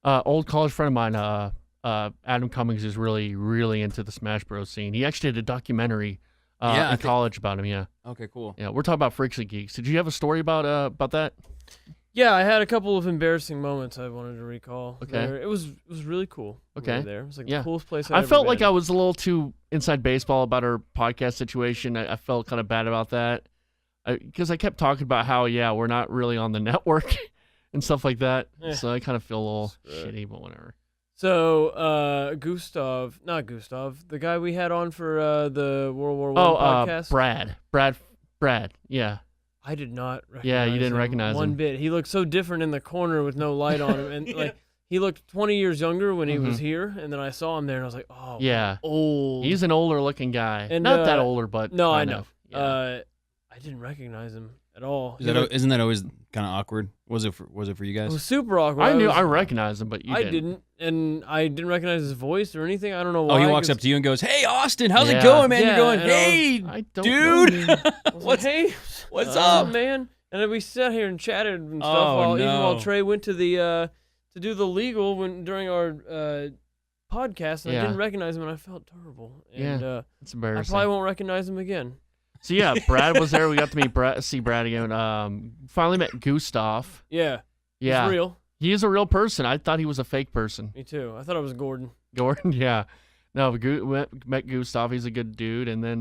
Old college friend of mine, Adam Cummings, is really, really into the Smash Bros. Scene. He actually did a documentary in college about him. Yeah. Okay, cool. Yeah, we're talking about Freaks and Geeks. Did you have a story about that? Yeah, I had a couple of embarrassing moments I wanted to recall. Okay. It was really cool. Okay. There. It was like Yeah. the coolest place I I'd felt ever like been. I was a little too inside baseball about our podcast situation. I felt kind of bad about that because I kept talking about how, we're not really on the network and stuff like that. So I kind of feel a little shitty, but whatever. So, not Gustav, the guy we had on for the World War I podcast. Brad. Yeah. I did not recognize Yeah, you didn't him recognize one him. bit. He looked so different in the corner with no light on him. And like he looked 20 years younger when he was here. And then I saw him there and I was like, oh, Yeah. old. He's an older looking guy. And, Not that older, but no, I kind know. of. Yeah. I didn't recognize him at all. Isn't that always kind of awkward? Was it for you It guys? was super awkward. I recognized him, but you I didn't. didn't, and I didn't recognize his voice or anything. I don't know why. Oh, he walks 'cause- up to you and goes, "Hey, Austin, how's it Yeah. going, man?" Yeah, You're going, and "Hey, I don't dude." know. I was like, hey, What's up? man? And then we sat here and chatted and stuff Oh, even while no. Trey went to the to do the legal during our podcast, and I Yeah. didn't recognize him, and I felt terrible. And It's I embarrassing. probably won't recognize him again. So yeah, Brad was there. We got to see Brad again. Finally met Gustav. Yeah, Yeah, it's real. he is a real person. I thought he was a fake person. Me too. I thought it was Gordon. Gordon, yeah. No, we met Gustav. He's a good dude. And then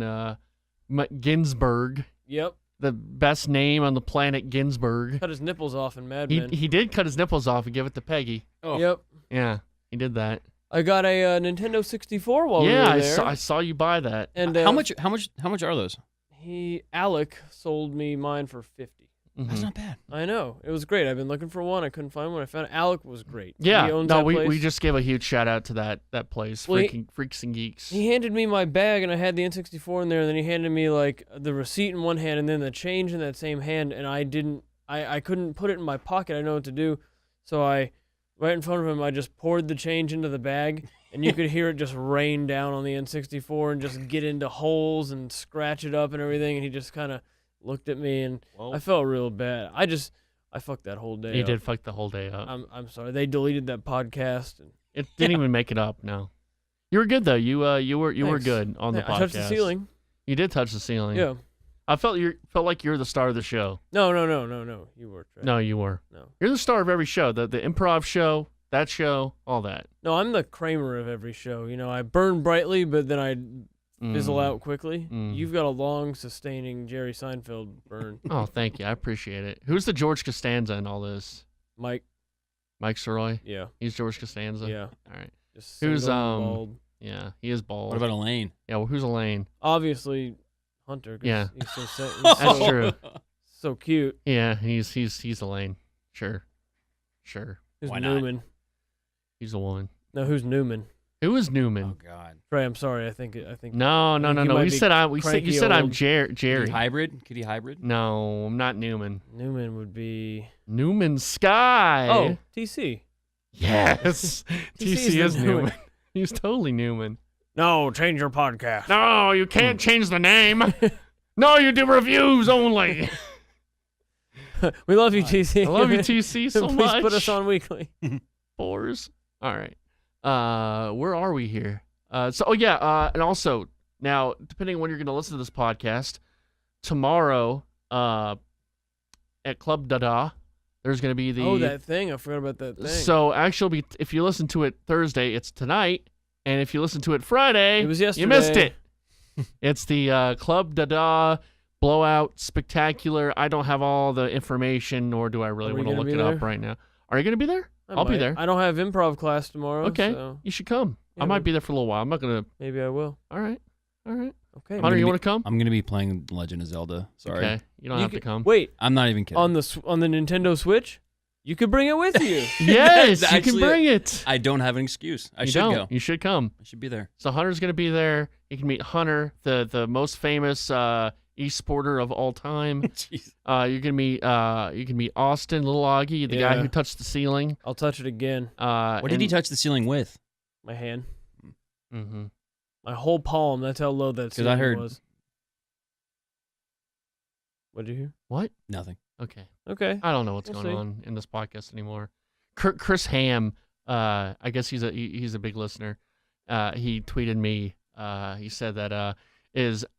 met Ginsburg, Yep, the best name on the planet, Ginsburg. cut his nipples off in Mad He Men. did cut his nipples off and give it to Peggy. Oh. Yep. Yeah, he did that. I got a Nintendo 64 while we were Yeah, there. I saw you buy that. And How much are those? Alec sold me mine for 50. That's not bad. I know. It was great. I've been looking for one. I couldn't find one. I found Alec was great. Yeah, He owns no, that we place. just gave a huge shout out to that place, Well, Freaks and Geeks. He handed me my bag, and I had the N64 in there, and then he handed me, like, the receipt in one hand and then the change in that same hand, and I couldn't put it in my pocket. I didn't know what to do. So right in front of him, I just poured the change into the bag, and you could hear it just rain down on the N64 and just get into holes and scratch it up and everything, and he just kind of looked at me, and I felt real bad. I fucked that whole day You up. did fuck the whole day up. I'm sorry. They deleted that podcast. And It didn't even make it up. No, you were good though. You were Thanks. good on the I podcast. touched the ceiling. You did touch the ceiling. Yeah. I felt like you're the star of the show. No. You were. Trey. No, you were. No. You're the star of every show. The improv show, that show, all that. No, I'm the Kramer of every show. You know, I burn brightly, but then I fizzle out quickly. You've got a long, sustaining Jerry Seinfeld burn. Oh, thank you. I appreciate it. Who's the George Costanza in all this? Mike. Soroy? Yeah. He's George Costanza? Yeah. All right. Just Who's, single and bald. Yeah, he is bald. What about Elaine? Yeah, well, who's Elaine? Obviously, Hunter. 'Cause Yeah. He's so That's true. So cute. Yeah, he's Elaine. Sure. Who's Why not? Newman? He's a woman. No, who's Newman? Who is Newman? Oh God. Trey, I'm sorry. I think. No. you might be You cranky said I'm old. Jerry. Could he hybrid? No, I'm not Newman. Newman would be. Newman Sky. Oh, TC. Yes. TC TC is is Newman. Newman. He's totally Newman. No, change your podcast. No, you can't change the name. No, you do reviews only. We love you, TC. I love you, TC, so Please much. put us on weekly. Fours. All right. Where are we here? And also now, depending on when you're going to listen to this podcast, tomorrow, at Club Dada, there's going to be the. that thing. I forgot about that thing. So actually, if you listen to it Thursday, it's tonight, and if you listen to it Friday, It was yesterday. you missed it. It's the Club Dada Blowout Spectacular. I don't have all the information, nor do I really Are we want to gonna look be it up there? right now. Are you going to be there? I I'll be might. there. I don't have improv class tomorrow. Okay, So you should come. Yeah, I might but- be there for a little while. I'm not going to. maybe I will. All right. Okay. Hunter, you be- want to come? I'm gonna be playing Legend of Zelda. Sorry. Okay, you don't You have to could- come. Wait, I'm not even kidding. on the Nintendo Switch, you could bring it with you. Yes, you can actually- bring it. I don't have an excuse. I You should don't. go. You should come. I should be there. So Hunter's going to be there. You can meet Hunter, the most famous e-sporter of all time. Jeez. You can meet Austin, Little Augie, the guy Yeah. who touched the ceiling. I'll touch it again. What did he touch the ceiling with? My hand. Mm-hmm. My whole palm. That's how low that 'Cause ceiling I heard- was. What did you hear? What? Nothing. Okay. Okay. I don't know what's We'll going see. on in this podcast anymore. Chris Ham I guess he's a big listener. He tweeted me. He said that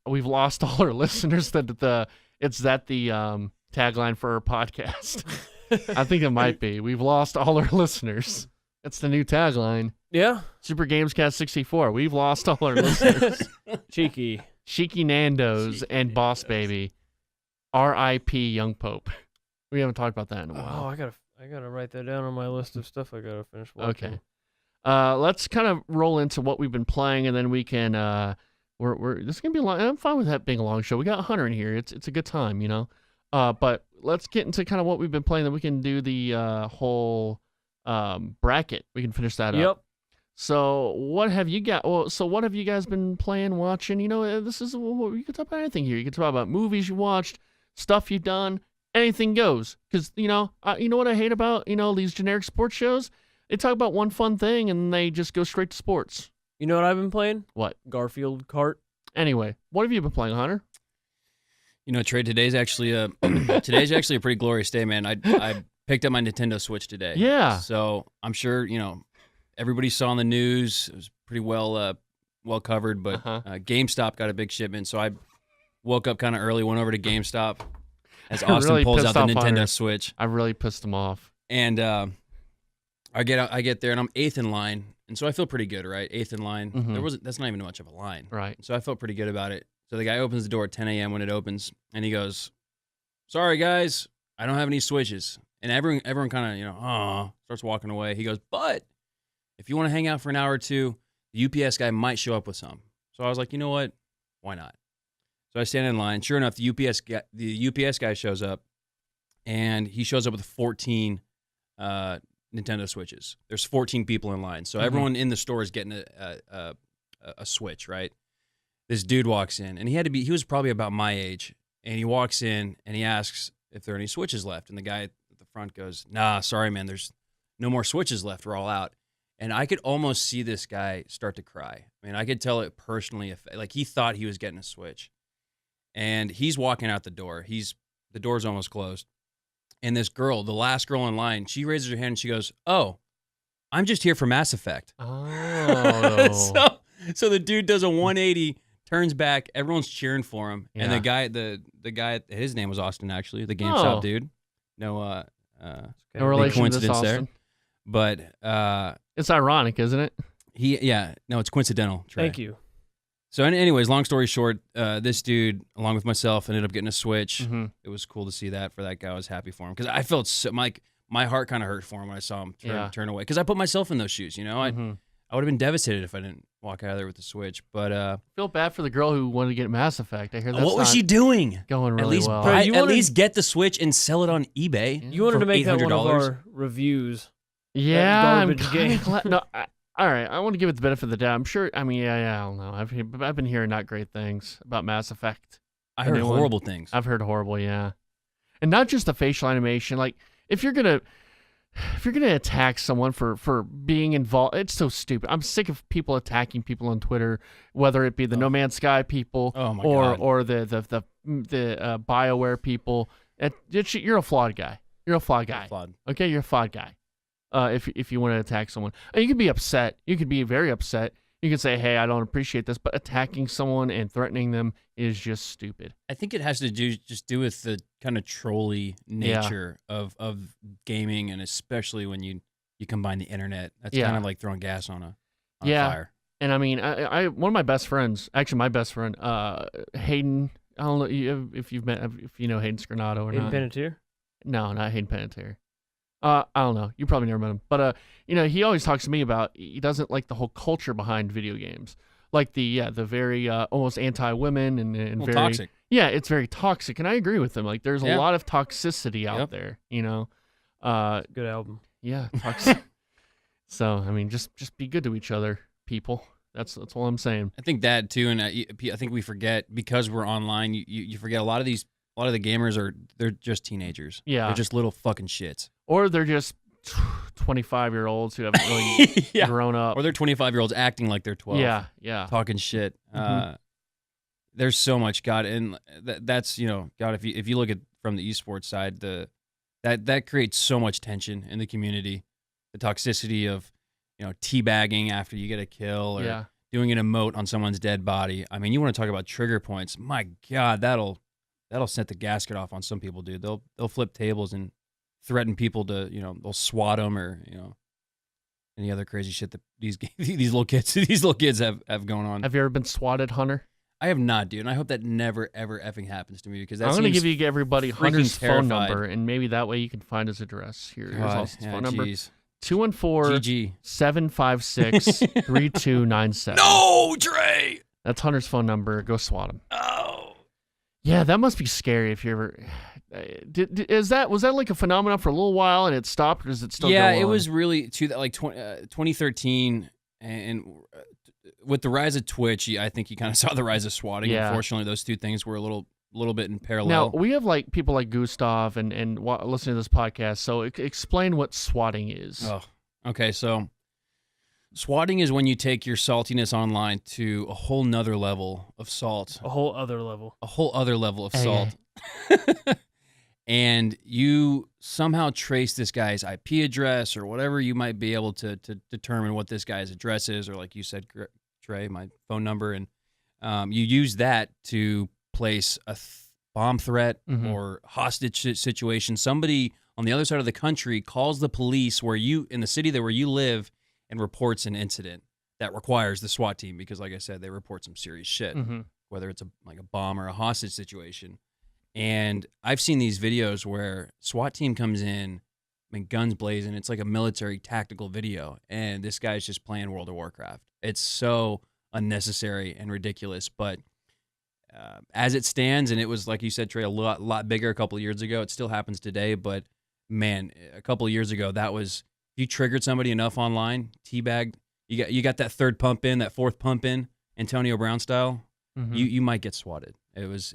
we've lost all our listeners. It's the tagline for our podcast. I think it might be. We've lost all our listeners. That's the new tagline. Yeah. Super GamesCast 64. We've lost all our listeners. Cheeky Nando's and Boss Baby. R.I.P. Young Pope. We haven't talked about that in a while. Oh, I gotta write that down on my list of stuff I gotta finish watching. Okay. Let's kind of roll into what we've been playing, and then we can. This is gonna be long. I'm fine with that being a long show. We got Hunter in here. It's a good time, you know. But let's get into kind of what we've been playing. Then we can do the whole bracket. We can finish that up. Yep. So what have you got? Well, so what have you guys been playing, watching? You know, this is you can talk about anything here. You can talk about movies you watched, stuff you've done. Anything goes. Because you know what I hate about these generic sports shows? They talk about one fun thing and they just go straight to sports. You know what I've been playing? What? Garfield Kart. Anyway, what have you been playing, Hunter? You know, Trey, today's actually a pretty glorious day, man. I picked up my Nintendo Switch today. Yeah. So I'm sure everybody saw on the news. It was pretty well covered, but GameStop got a big shipment, so I woke up kind of early, went over to GameStop as Austin really pulls out the pissed off Nintendo Hunter. Switch. I really pissed him off. And I get there and I'm 8th in line, and so I feel pretty good, right? 8th in line. Mhm. That's not even much of a line, Right. so I felt pretty good about it. So the guy opens the door at 10 a.m. when it opens, and he goes, "Sorry guys, I don't have any Switches." And everyone kind of starts walking away. He goes, "But if you want to hang out for an hour or two, the UPS guy might show up with some." So I was like, you know what? Why not? So I stand in line. Sure enough, the UPS guy shows up, and he shows up with 14 Nintendo Switches. There's 14 people in line, so everyone in the store is getting a Switch, right? This dude walks in, and he was probably about my age, and he walks in and he asks if there are any Switches left, and the guy at the front goes, "Nah, sorry man, there's no more Switches left. We're all out." And I could almost see this guy start to cry. I mean, I could tell it personally, like he thought he was getting a Switch. And he's walking out the door. The door's almost closed. And this girl, the last girl in line, she raises her hand and she goes, "Oh, I'm just here for Mass Effect." Oh. so the dude does a 180, turns back, everyone's cheering for him. Yeah. And the guy, his name was Austin, actually, the GameStop dude. No relation to this coincidence there. Austin. But It's ironic, isn't it? it's coincidental. Trey. Thank you. So anyways, long story short, this dude, along with myself, ended up getting a Switch. Mm-hmm. It was cool to see that for that guy. I was happy for him because I felt my heart kind of hurt for him when I saw him turn away, because I put myself in those shoes. I would have been devastated if I didn't walk out of there with the Switch. But Feel bad for the girl who wanted to get Mass Effect. I hear that's what was she doing? Going really well. At least get the Switch and sell it on eBay. You wanted to make that one of $800. our reviews. Yeah, I'm garbage kind game. of glad. No, all right. I want to give it the benefit of the doubt. I'm sure. I mean, yeah. I don't know. I've been hearing not great things about Mass Effect. I heard horrible things. I've heard horrible, yeah, and not just the facial animation. Like if you're gonna attack someone for being involved, it's so stupid. I'm sick of people attacking people on Twitter, whether it be the No Man's Sky people or the BioWare people. You're a flawed guy. You're a flawed guy. Okay, you're a flawed guy. If you want to attack someone, and you can be upset. You could be very upset. You can say, "Hey, I don't appreciate this," but attacking someone and threatening them is just stupid. I think it has to do with the kind of trolly nature of gaming, and especially when you combine the internet. That's kind of like throwing gas on a fire. And I mean, I one of my best friends, actually my best friend, Hayden. I don't know if you know Hayden Scarnato or not. Hayden Panettiere? No, not Hayden Panettiere. I don't know. You probably never met him. But, he always talks to me about he doesn't like the whole culture behind video games. Like the very almost anti-women and very toxic. Yeah, it's very toxic. And I agree with him. Like there's a lot of toxicity out there, Good album. Yeah, toxic. So, I mean, just be good to each other, people. That's all I'm saying. I think that too, and I think we forget, because we're online, you forget a lot of the gamers they're just teenagers. Yeah. They're just little fucking shits. Or they're just 25-year-olds who haven't really grown up. Or they're 25-year-olds acting like they're 12. Yeah. Talking shit. There's so much, God, and that's, God, if you look at from the esports side, that creates so much tension in the community. the toxicity of, teabagging after you get a kill or Yeah. doing an emote on someone's dead body. I mean, you want to talk about trigger points. My God, that'll set the gasket off on some people, dude. They'll flip tables and threaten people to, they'll swat them or, any other crazy shit that these little kids have going on. Have you ever been swatted, Hunter? I have not, dude. And I hope that never, ever effing happens to me because I'm going to give you everybody Hunter's phone number, and maybe that way you can find his address. Here's also his phone number. 214-756-3297. No, Trey! That's Hunter's phone number. Go swat him. Oh. Yeah, that must be scary if you ever... was that like a phenomenon for a little while and it stopped, or does it still go on? Yeah, it was really, 2013, and with the rise of Twitch, I think you kind of saw the rise of swatting. Yeah. Unfortunately, those two things were a little bit in parallel. Now, we have like people like Gustav and listening to this podcast, so explain what swatting is. Oh, okay. So swatting is when you take your saltiness online to a whole nother level of salt. A whole other level. A whole other level of salt. And you somehow trace this guy's IP address or whatever you might be able to determine what this guy's address is, or like you said, Trey, my phone number, and you use that to place a bomb threat or hostage situation. Somebody on the other side of the country calls the police in the city where you live and reports an incident that requires the SWAT team because, like I said, they report some serious shit, whether it's a bomb or a hostage situation. And I've seen these videos where SWAT team comes in, guns blazing. It's like a military tactical video, and this guy's just playing World of Warcraft. It's so unnecessary and ridiculous, but as it stands, and it was, like you said, Trey, a lot bigger a couple of years ago. It still happens today, but man, a couple of years ago, that was, if you triggered somebody enough online, teabagged, you got that third pump in, that fourth pump in, Antonio Brown style, you might get swatted. It was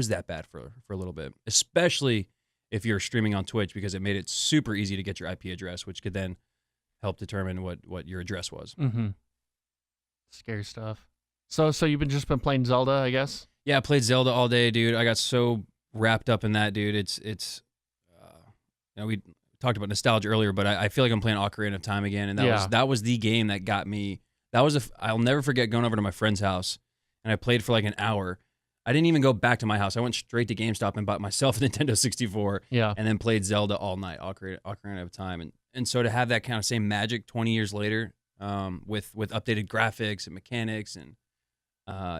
that bad for a little bit, especially if you're streaming on Twitch, because it made it super easy to get your IP address, which could then help determine what your address was. Scary stuff. So you've just been playing Zelda, I guess? Yeah, I played Zelda all day, dude. I got so wrapped up in that, dude. It's we talked about nostalgia earlier, but I feel like I'm playing Ocarina of Time again, and that was the game that got me. I'll never forget going over to my friend's house, and I played for like an hour. I didn't even go back to my house. I went straight to GameStop and bought myself a Nintendo 64. Yeah. And then played Zelda all night, Ocarina of Time, and so to have that kind of same magic 20 years later, with updated graphics and mechanics, and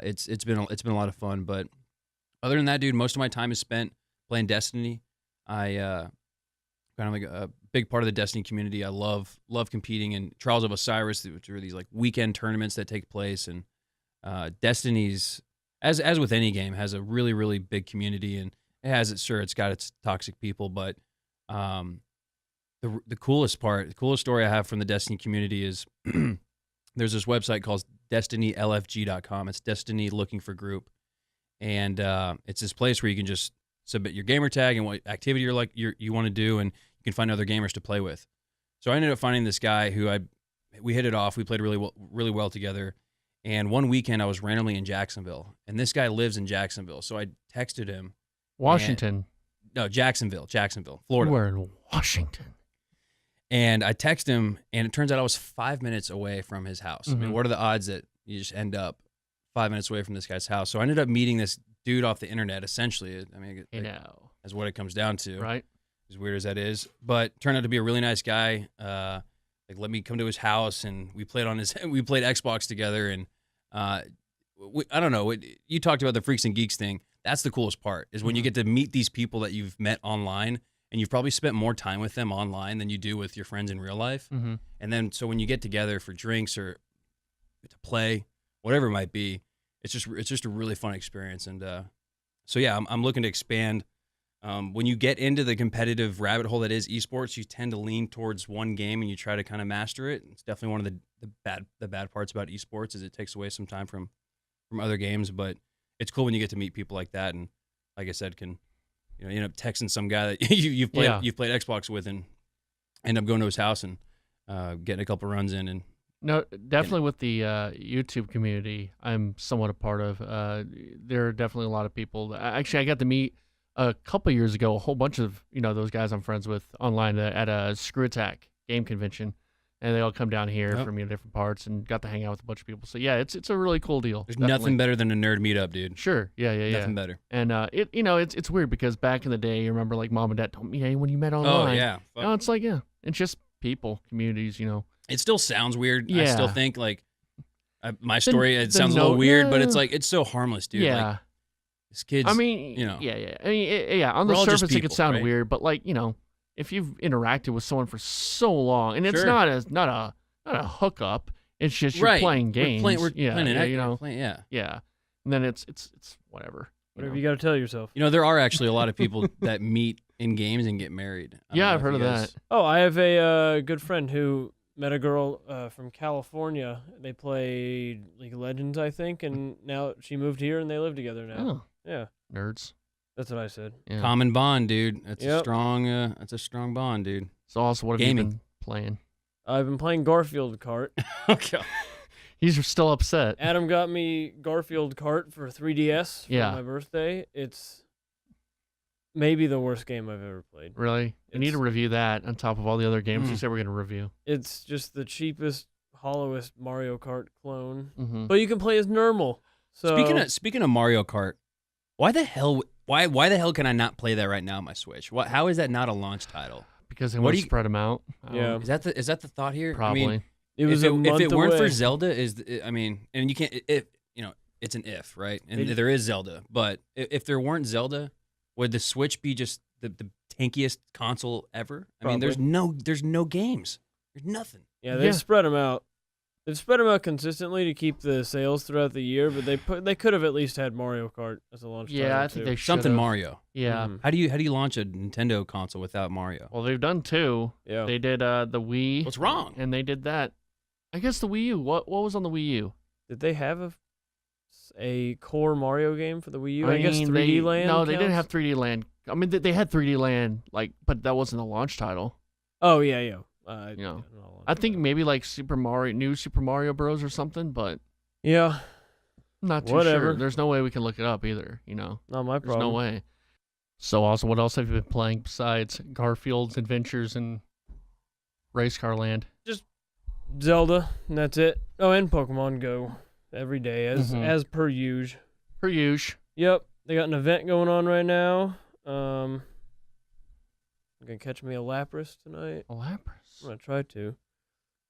it's been a lot of fun. But other than that, dude, most of my time is spent playing Destiny. I kind of like a big part of the Destiny community. I love competing in Trials of Osiris, which are these like weekend tournaments that take place, and Destiny's, as with any game, has a really, really big community, and it's got its toxic people, but the coolest story I have from the Destiny community is there's this website called DestinyLFG.com. It's Destiny Looking for Group, and it's this place where you can just submit your gamer tag and what activity you want to do, and you can find other gamers to play with. So I ended up finding this guy who we hit it off. We played really well together. And one weekend I was randomly in Jacksonville, and this guy lives in Jacksonville. So I texted him. Washington. No, Jacksonville, Florida. We're in Washington. And I texted him, and it turns out I was 5 minutes away from his house. I mean, what are the odds that you just end up 5 minutes away from this guy's house? So I ended up meeting this dude off the internet, essentially. I mean, that's what it comes down to. Right. As weird as that is. But turned out to be a really nice guy. Let me come to his house, and we played Xbox together, and I don't know. You talked about the Freaks and Geeks thing. That's the coolest part, is when you get to meet these people that you've met online, and you've probably spent more time with them online than you do with your friends in real life. And then so when you get together for drinks or to play, whatever it might be, it's just a really fun experience. And so yeah, I'm looking to expand. When you get into the competitive rabbit hole that is esports, you tend to lean towards one game and you try to kind of master it. It's definitely one of the bad parts about esports is it takes away some time from other games, but it's cool when you get to meet people like that, and like I said, can end up texting some guy that you've played Xbox with and end up going to his house and getting a couple runs in. And no, definitely with the YouTube community, I'm somewhat a part of. There are definitely a lot of people. Actually, I got to meet a couple years ago a whole bunch of those guys I'm friends with online at a Screw Attack game convention, and they all come down here from different parts, and got to hang out with a bunch of people. So yeah, it's a really cool deal. There's nothing better than a nerd meetup, dude. Sure, yeah. Nothing better. And it's weird because back in the day, you remember like mom and dad told me, hey, when you met online. Oh yeah. No, it's like it's just people, communities, It still sounds weird. Yeah. I still think like my story. It sounds a little weird, but it's like it's so harmless, dude. Yeah. Like, this kid's. I mean, yeah. I mean, on the We're all just surface, it could people, sound right? weird, but like if you've interacted with someone for so long, and it's Sure. not a hookup, it's just you're Right. playing games. We're playing yeah, yeah. yeah, and then it's whatever. Whatever you got to tell yourself. There are actually a lot of people that meet in games and get married. I don't know I've if heard you of guys- that. Oh, I have a good friend who met a girl from California. They play League of Legends, I think, and now she moved here and they live together now. Oh, Yeah, nerds. that's what I said. Yeah. Common bond, dude. That's a Yep. strong. That's a strong bond, dude. So also, what have Gaming. you been playing? I've been playing Garfield Kart. Okay. He's still upset. Adam got me Garfield Kart for 3DS for Yeah. my birthday. It's maybe the worst game I've ever played. Really? We need to It's- review that on top of all the other games Mm. you said we're going to review. It's just the cheapest, hollowest Mario Kart clone. Mm-hmm. But you can play as normal. So Speaking of Mario Kart, why the hell can I not play that right now on my Switch? How is that not a launch title? Because they What want do to you- spread them out. I don't Yeah. know. Is that the thought here? Probably. I mean, it was if a month it weren't away. for Zelda, and you can't. It's an if, right? And They- there is Zelda, but if there weren't Zelda, would the Switch be just the tankiest console ever? I mean, there's no games. There's nothing. Yeah, they've spread them out. They've spread them out consistently to keep the sales throughout the year, but they could have at least had Mario Kart as a launch title. Yeah, I think they should. Something Mario. Yeah. Mhm. How do you launch a Nintendo console without Mario? Well, they've done two. Yeah. They did the Wii. What's wrong? And they did that. I guess the Wii U. What was on the Wii U? Did they have a core Mario game for the Wii U? I I guess mean, 3D Land. No, they didn't counts? have 3D Land. I mean, they had 3D Land, but that wasn't a launch title. Oh yeah. I think maybe like New Super Mario Bros. Or something, but Yeah, I'm not too Whatever. sure. There's no way we can look it up either. not my There's problem. no way. So, also, what else have you been playing besides Garfield's Adventures and Race Car Land? Zelda, and that's it. Oh, and Pokemon Go every day Mhm. as per usual. Per usual. Yep, they got an event going on right now. I'm gonna catch me a Lapras tonight. I'm Lapras. gonna try to.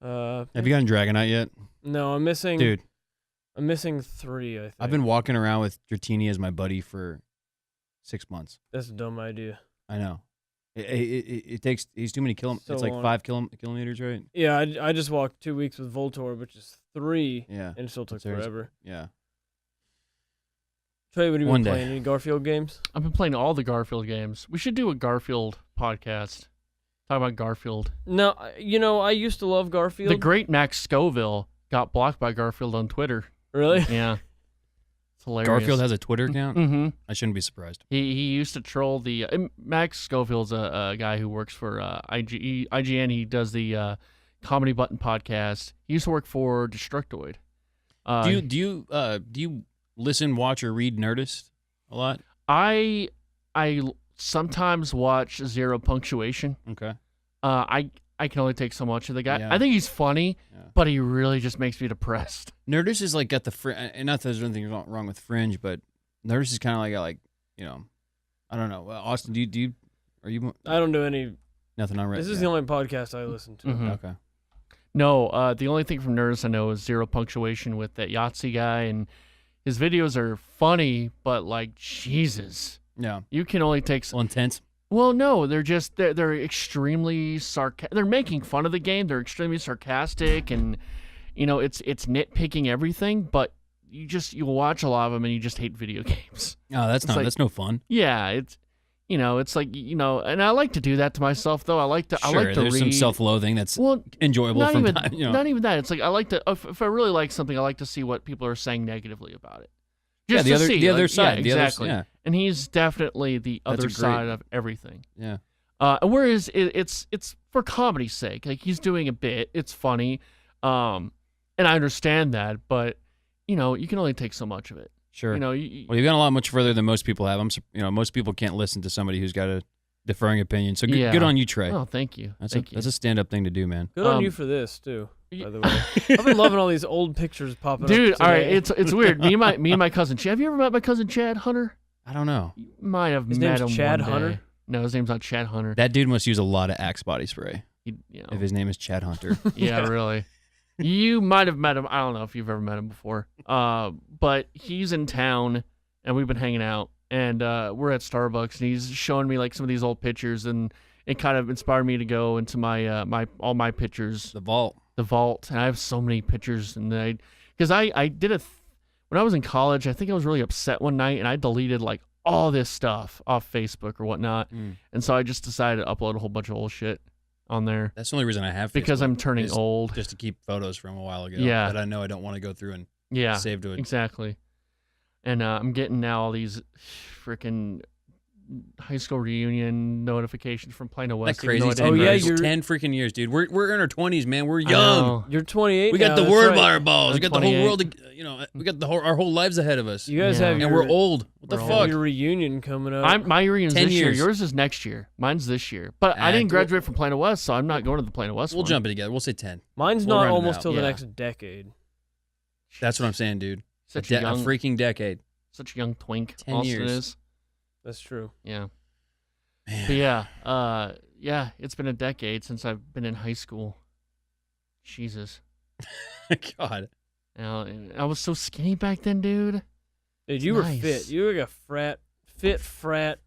Have you gotten Dragonite yet? No, I'm missing. Dude, I'm missing 3. I think. I've been walking around with Dratini as my buddy for 6 months. That's a dumb idea. I know. It takes. He's too many kilometers. So It's like long. 5 kilometers, right? Yeah, I just walked 2 weeks with Voltorb, which is 3, Yeah. and it still took That's serious. forever. Yeah. Trey, what have you One been day. playing? Any Garfield games? I've been playing all the Garfield games. We should do a Garfield podcast. Talk about Garfield. No, I used to love Garfield. The great Max Scoville got blocked by Garfield on Twitter. Really? Yeah. It's hilarious. Garfield has a Twitter account. Mm-hmm. I shouldn't be surprised. He used to troll the Max Scoville's a guy who works for IGN. He does the Comedy Button podcast. He used to work for Destructoid. Do you listen, watch, or read Nerdist a lot? I sometimes watch Zero Punctuation. Okay. I can only take so much of the guy. Yeah. I think he's funny, Yeah. but he really just makes me depressed. Nerdist is like got the and not that there's anything wrong with Fringe, but Nerdist is kind of like I don't know. Austin, are you I don't do any. nothing on Reddit? This is the only podcast I listen to. Mhm. Okay. No, the only thing from Nerdist I know is Zero Punctuation with that Yahtzee guy, and his videos are funny, but like Jesus, Yeah. you can only take. Well, intense. Well, no, they're extremely sarcastic. They're making fun of the game. They're extremely sarcastic, and it's nitpicking everything. But you'll watch a lot of them, and you just hate video games. Oh, that's It's like- that's no fun. Yeah, it's like and I like to do that to myself though. I like to Sure, there's read. some self-loathing that's Well, enjoyable not from even time. not even that. It's like I like to if I really like something, I like to see what people are saying negatively about it. Yeah, Just the to other see, the other like, side. Yeah, the other- exactly. yeah. And he's definitely the That's a other great- side of everything. Yeah. Whereas it's for comedy's sake. Like he's doing a bit, it's funny, and I understand that, but you can only take so much of it. Sure. You, Well, you've gone a lot much further than most people have. Most people can't listen to somebody who's got to deferring opinion. So good on you, Trey. Oh, thank you. That's Thank you. a stand-up thing to do, man. Good on you for this too. By the way, I've been loving all these old pictures popping up. Dude, today. all right, it's weird. Me and my cousin Chad. Have you ever met my cousin Chad Hunter? I don't know. You might have His met name's him Chad one day. Hunter? No, his name's not Chad Hunter. That dude must use a lot of Axe body spray You know, if his name is Chad Hunter. yeah, really. You might have met him. I don't know if you've ever met him before. But he's in town, and we've been hanging out, and we're at Starbucks, and he's showing me like some of these old pictures, and it kind of inspired me to go into my all my pictures. The vault. The vault, and I have so many pictures, and because I did when I was in college. I think I was really upset one night, and I deleted like all this stuff off Facebook or whatnot, and so I just decided to upload a whole bunch of old shit on there. That's the only reason I have Facebook, because I'm turning old, just to keep photos from a while ago. Yeah. that I know I don't want to go through and save to it. Exactly. And I'm getting now all these freaking high school reunion notifications from Plano West. That crazy. you're 10 freaking years, dude. We're in our 20s, man. We're young. You're 28. We got now, the world by right. our balls. We got the whole 28. world. We got our whole lives ahead of us. You guys Yeah. have and your, we're old. What the We're fuck? your reunion coming up. My reunion's 10 this year. years. Yours is next year. Mine's this year. But I didn't graduate from Plano West, so I'm not going to the Plano West We'll one. jump it together. We'll say 10. Mine's We'll not round it almost out. till the Yeah. next decade. That's what I'm saying, dude. Such a a young, freaking decade. such a young twink. 10 Austin years. is. That's true. Yeah. Man. But yeah, it's been a decade since I've been in high school. Jesus. God. I was so skinny back then, dude. Dude, you Nice. were fit. You were like a fit frat,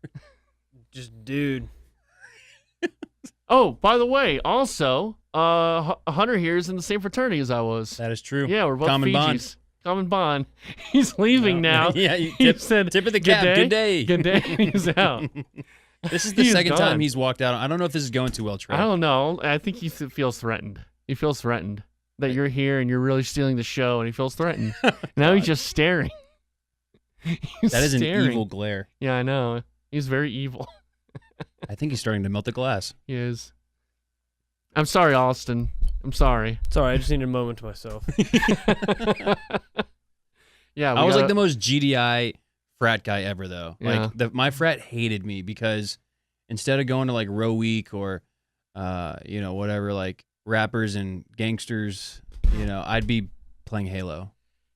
just dude. Oh, by the way, also, Hunter here is in the same fraternity as I was. That is true. Yeah, we're both Common bond. Fijis. Common bond. He's leaving now. Yeah, He said, tip of the "Good cap. day." Good day. Good day. He's out. This is the He's second gone. time he's walked out. I don't know if this is going too well, Trey. I don't know. I think he feels threatened. He feels threatened that you're here and you're really stealing the show, and he feels threatened. Now he's just staring. He's That is staring. an evil glare. Yeah, I know. He's very evil. I think he's starting to melt the glass. He is. I'm sorry, Austin. I'm sorry. Sorry, I just needed a moment to myself. Yeah, I was like the most GDI frat guy ever, though. Yeah. Like my frat hated me because instead of going to like Row Week or, whatever, like rappers and gangsters, I'd be playing Halo.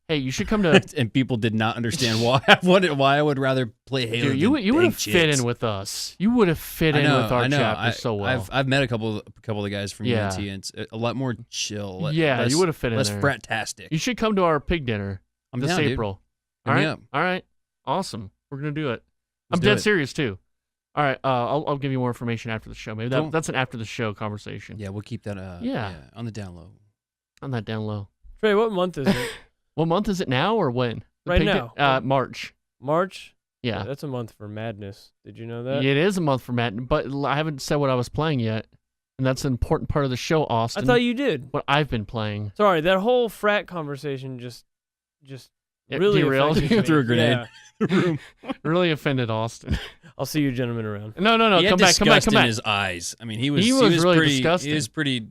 Hey, you should come to. And people did not understand why I would rather play Halo. Dude, you than would bang have fit chicks. in with us. You would have fit in with our chapter so well. I've met a couple of the guys from Yeah. UNT, and it's a lot more chill. Yeah, less, you would have fit in less there. frat-tastic. You should come to our pig dinner I'm this down, dude. April. Hit All me right, up. all right, awesome. We're gonna do it. Let's I'm do dead it. serious too. All right, I'll give you more information after the show. Maybe Cool. that's an after the show conversation. Yeah, we'll keep that. Yeah. On the down low. On that down low. Trey, what month is it? What month is it now or when? The Right pig now. March. March? Yeah. That's a month for madness. Did you know that? It is a month for Matt, but I haven't said what I was playing yet, and that's an important part of the show, I Austin. thought you did. What I've been playing. Sorry, that whole frat conversation just It really derailed affected you? me. Threw a grenade. Yeah. Really offended Austin. I'll see you gentlemen around. No, He had come back. disgust in his eyes. I mean, he was really pretty disgusting. He was pretty.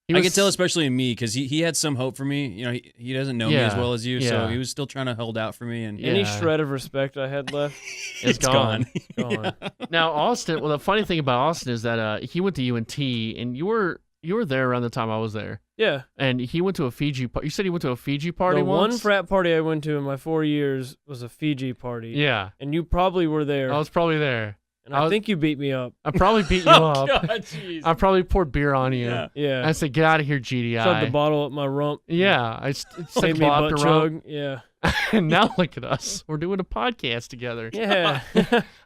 He I was- could tell, especially in me, because he had some hope for me. He doesn't know me as Yeah, well as you, so yeah. he was still trying to hold out for me. And Yeah. Any shred of respect I had left, It's gone. gone. Now, Austin. Well, the funny thing about Austin is that he went to UNT, and you were there around the time I was there, Yeah. and he went to a Fiji. You said he went to a Fiji party The once. one frat party I went to in my 4 years was a Fiji party. Yeah, And you probably were there. I was probably there. and I think you beat me up. I probably beat you Oh, up. God, jeez. I probably poured beer on you. Yeah. Yeah. I said, "Get out of here, GDI." Shoved the bottle up my rump. Yeah, I said, Made me "Bob butt the rump." chug. Yeah. And now look at us. We're doing a podcast together. Yeah.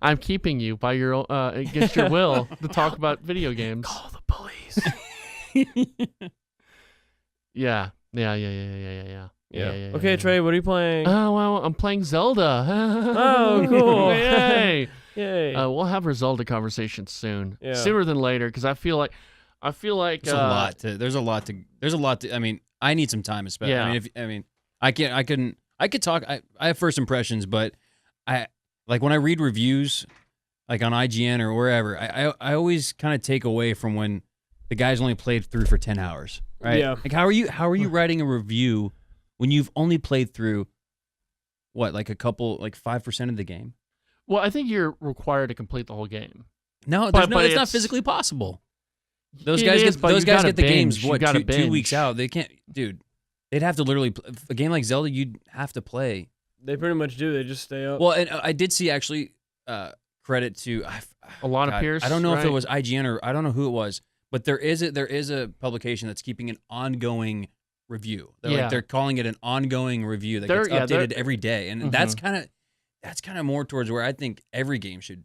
I'm keeping you by your against your will to talk about video games. Call the police. Yeah. Okay, Trey, what are you playing? Oh well, I'm playing Zelda. Oh, cool. Yay! Yay. We'll have our Zelda conversation soon, Yeah. sooner than later, because I feel like There's a lot to. I mean, I need some time, especially. Yeah. I could talk. I have first impressions, but I like when I read reviews, like on IGN or wherever. I always kind of take away from when the guy's only played through for 10 hours, right? Yeah. Like how are you writing a review when you've only played through what, like 5% of the game? Well, I think you're required to complete the whole game. No, But it's not it's- physically possible. Those It guys is, get but you gotta the games binge. You what gotta 2 weeks binge. out. They can't, dude. They'd have to literally a game like Zelda. You'd have to play. They pretty much do. They just stay up. Well, and I did see actually credit to Alana Pierce. I don't know if it right? was IGN or I don't know who it was, but there is a publication that's keeping an ongoing review. They're calling it an ongoing review that gets updated every day, and that's kind of more towards where I think every game should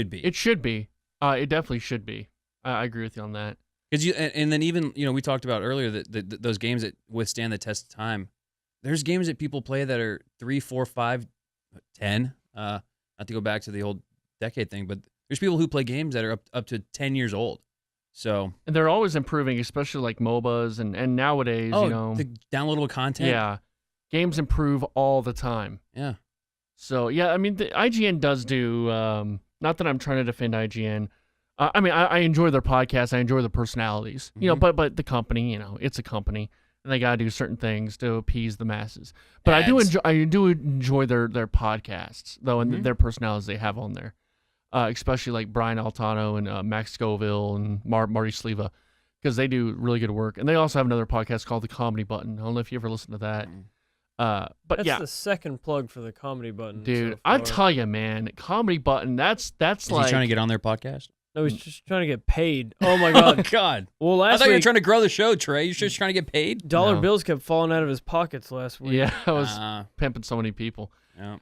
be. It should be. It definitely should be. I agree with you on that. Because and then even we talked about earlier that those games that withstand the test of time. There's games that people play that are 3, 4, 5, 10. Not to go back to the old decade thing, but there's people who play games that are up to 10 years old. So And they're always improving, especially like MOBAs and nowadays, the downloadable content. yeah, games improve all the time. Yeah. So yeah, I mean, the IGN does do. Not that I'm trying to defend IGN. I mean, I enjoy their podcast. I enjoy the personalities. But the company, it's a company, and they gotta do certain things to appease the masses. But I do enjoy their podcasts though, and their personalities they have on there, especially like Brian Altano and Max Scoville and Marty Sleva, because they do really good work. And they also have another podcast called The Comedy Button. I don't know if you ever listened to that. But that's yeah, the second plug for the Comedy Button. dude, so I far. tell you, man, Comedy Button. That's Is like he trying to get on their podcast? No, he's just trying to get paid. Oh my Oh god. God! Well, I last thought you were week trying to grow the show, Trey. You're just trying to get paid. dollar No. bills kept falling out of his pockets last week. yeah, I was Uh, pimping so many people. yeah.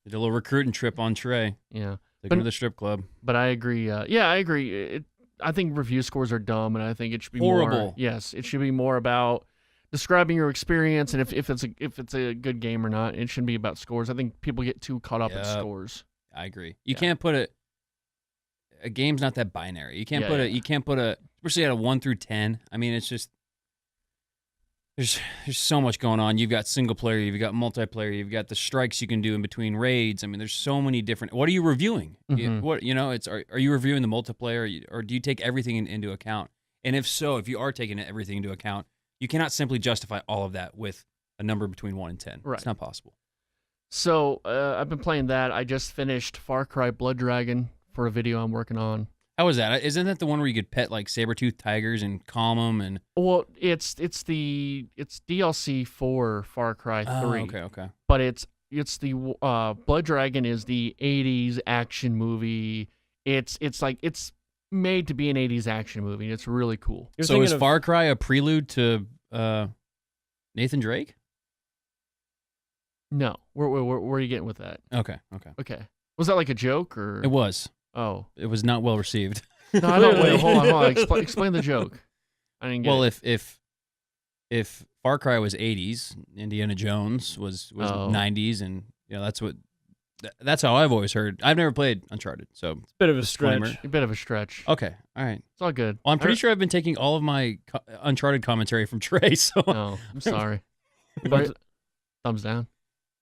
Did a little recruiting trip on Trey. Yeah, Take But- him to the strip club. but I agree. I agree. I think review scores are dumb, and I think it should be Horrible. more. Yes, it should be more about describing your experience and if it's a good game or not. It shouldn't be about scores. I think people get too caught up in Yep. scores. I agree. You Yeah. can't put a game's not that binary. You can't put a especially at a 1 through 10. I mean, it's just there's so much going on. You've got single player, you've got multiplayer, you've got the strikes you can do in between raids. I mean, there's so many different. What are you reviewing? Are you reviewing the multiplayer or do you take everything into account? And if so, if you are taking everything into account, you cannot simply justify all of that with a number between 1 and 10. Right. It's not possible. So I've been playing that. I just finished Far Cry Blood Dragon for a video I'm working on. How was that? Isn't that the one where you could pet like saber-toothed tigers and calm them and Well, it's DLC for Far Cry 3. Okay. But it's the Blood Dragon is the 80s action movie. It's made to be an 80s action movie. It's really cool. You're So thinking is of- Far Cry a prelude to Nathan Drake? No, where are you getting with that? Okay. Okay, was that like a joke or? It was. Oh, It was not well received. no, I don't. Wait, hold on. Explain the joke. I didn't get Well, it. if Far Cry was 80s, Indiana Jones was Oh. 90s, and that's how I've always heard. I've never played Uncharted, so It's a bit of a disclaimer. stretch. A bit of a stretch. Okay, all right. It's all good. Well, I'm pretty sure I've been taking all of my Uncharted commentary from Trey. So No, I'm sorry. Thumbs down.